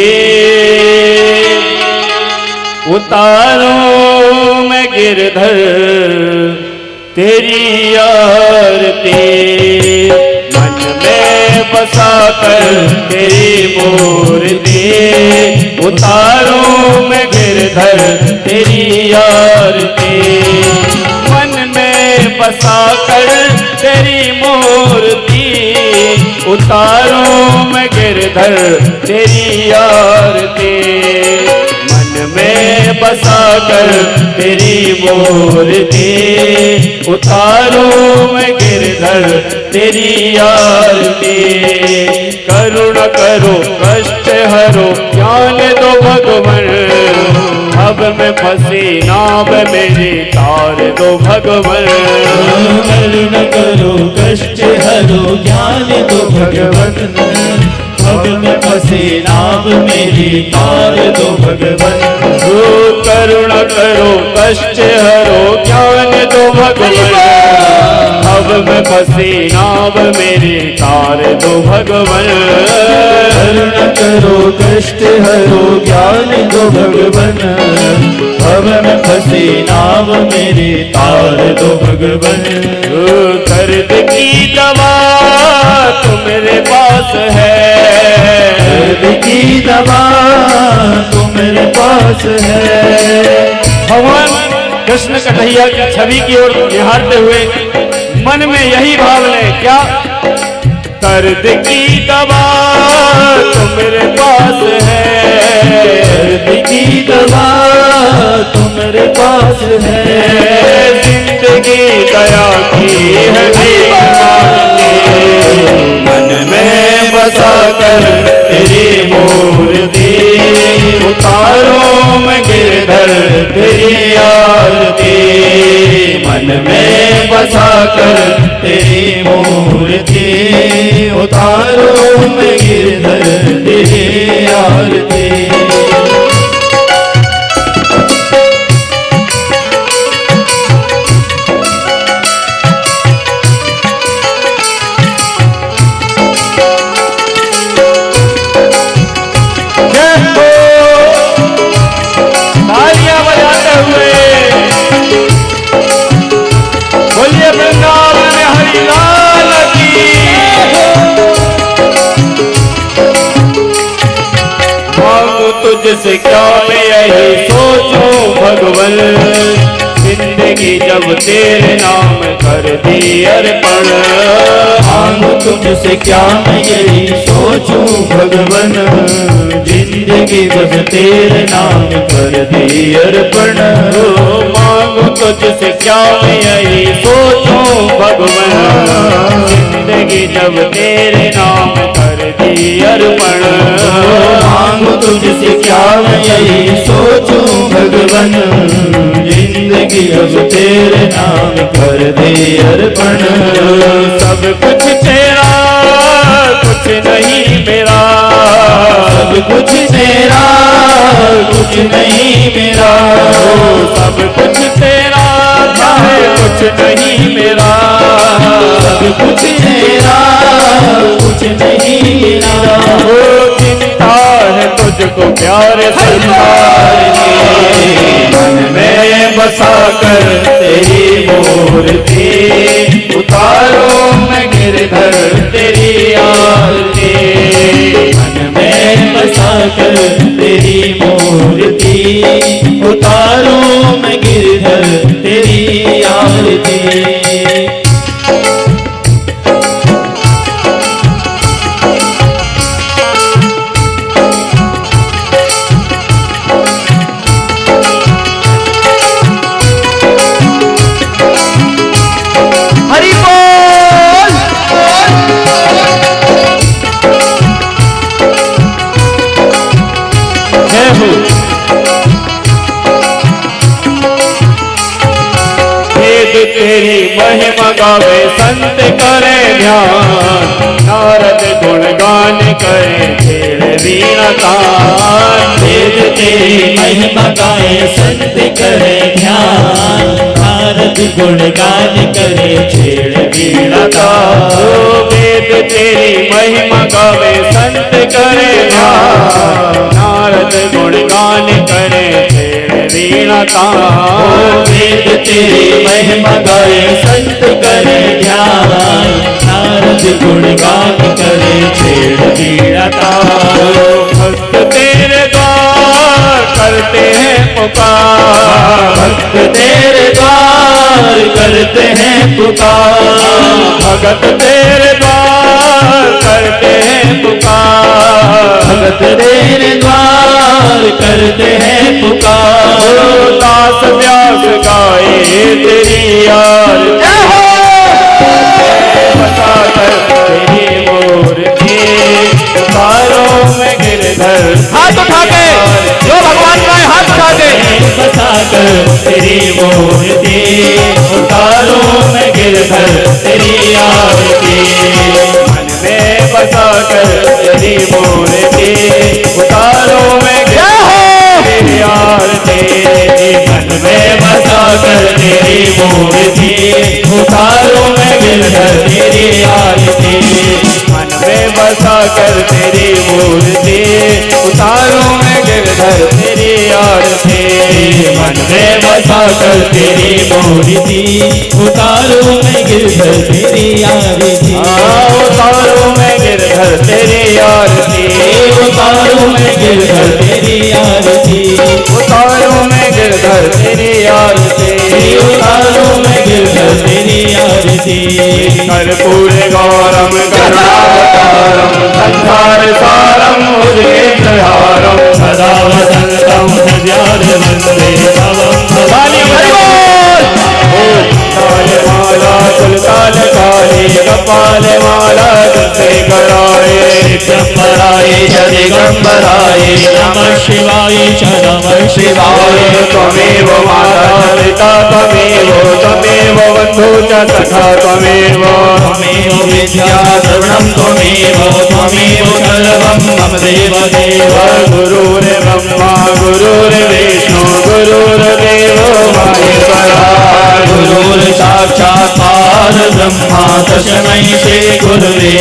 उतारूं मैं गिरधर तेरी आरती। मन में बसा कर तेरी मूर्ति उतारूं मैं गिरधर तेरी आरती। मन में बसा कर तेरी मूर्ति उतारूं मैं गिरधर तेरी आरती। मन में बसा कर तेरी मूर्ति उतारूं मैं गिरधर तेरी आरती। करुणा करो कष्ट हरो ज्ञान दो भगवन। अब मैं फंसी नाव मेरी तार दो भगवन। करुणा करो कष्ट हरो ज्ञान दो भगवन। अब मैं फंसी नाव मेरी तार दो भगवन। करुणा करो कष्ट हरो ज्ञान दो भगवन। अब मैं फंसी नाव मेरी तार दो भगवन। करुणा करो कष्ट हरो ज्ञान दो भगवन। अब मैं फंसी नाव मेरी तार दो भगवन। दर्द की दवा तो मेरे पास है। दर्द की दवा तो मेरे पास है। भगवान कृष्ण कन्हैया की छवि की ओर निहारते हुए मन में यही भाव ले क्या। दर्द की दवा तो मेरे पास है। दर्द की दवा तो मेरे पास है। जिंदगी दया की है मन में बसा कर तेरी मूर्ति उतारो मैं गिरधर तेरी आरती। मन में बसा कर तेरी मूर्ति उतारो मैं गिरधर तेरी आरती। तुझसे क्या मैं यही सोचूं भगवन। जिंदगी जब तेरे नाम कर दी अर्पण। मांगू तुझसे क्या मैं यही सोचूं भगवन। जिंदगी बस तेरे नाम कर दी अर्पण। मांगू तुझसे क्या मैं यही सोचूं भगवन। जिंदगी जब तेरे नाम कर दी अर्पण। मांगू तुझसे क्या मैं यही सोचूं भगवन जिंदगी अब तेरे नाम कर दे अर्पण। सब कुछ तेरा कुछ नहीं मेरा, सब कुछ तेरा कुछ नहीं मेरा, सब कुछ तेरा कुछ नहीं मेरा, सब कुछ तेरा कुछ नहीं मेरा। वो चिंता है तुझको प्यारे सरकार की, मन में बसा कर तेरी मूर्ति, उतारो मैं गिरधर तेरी आरती। मन में बसा कर तेरी मूर्ति, उतारो मैं गिरधर तेरी आरती। तेरी महिमा गावे संत करे ध्यान, नारद गुण गान करे तेरे वीणा तान। वेद तेरी महिमा गाए संत करे ध्यान, नारद गुण गान करे छेड़ वीणा तान। वेद तेरी महिमा गावे संत करे ध्यान, नारद गुण गान करे तेरे वीणा तान। वेद तेरी महिमा गाए संत करे ध्यान, नारद गुण गान करे छेड़ वीणा तान। भक्त तेरे द्वार करते हैं पुकार, भक्त तेरे द्वार करते हैं पुकार, भगत तेरे द्वार करते हैं पुकार, भगत तेरे द्वार करते हैं पुकार। दास व्यास गाए तेरी आरती, बता कर तेरी मूर्ति, उतारो मैं गिरधर। हाथ उठा के जो भगवान का है हाथ उठा के। बसा कर तेरी मूर्ति, उतारो मैं गिरधर तेरी आरती। मन में बसा कर तेरी मूर्ति, उतारो मैं तेरी आरती। मन में बसा कर तेरी मूर्ति, उतारो मैं गिरधर तेरी आरती। मन में बसा कर तेरी मूर्ति, उतारो मैं गिरधर तेरी आरती। मन में बसा कर तेरी मूर्ति, उतारो मैं गिरधर तेरी आरती। उतारो मैं गिरधर तेरी आरती, उतारो मैं गिरधर तेरी आरती। उतारो मैं गिरधर तेरी आरती, उतारो मैं गिरधर तेरी आरती। कर्पूर गौरम करुणावतारम, संसार सारम उदयेन्द्रहारम, सदा वसंतम हृदयार्थ वंदे भवम माला तुलताल काली कपाल माला तुलसे कराए, दिगंबराय च दिगंबराय नमः शिवाय च नमः शिवाय। त्वमेव माता पिता त्वमेव, त्वमेव बन्धु च सखा त्वमेव, त्वमेव विद्या सर्वं त्वमेव, त्वमेव सर्वं मम देव देव। गुरुर्ब्रह्मा गुरुर्विष्णु गुरुर्देवो महेश्वरः, गुरुर्साक्षात् परब्रह्म तस्मै श्री गुरवे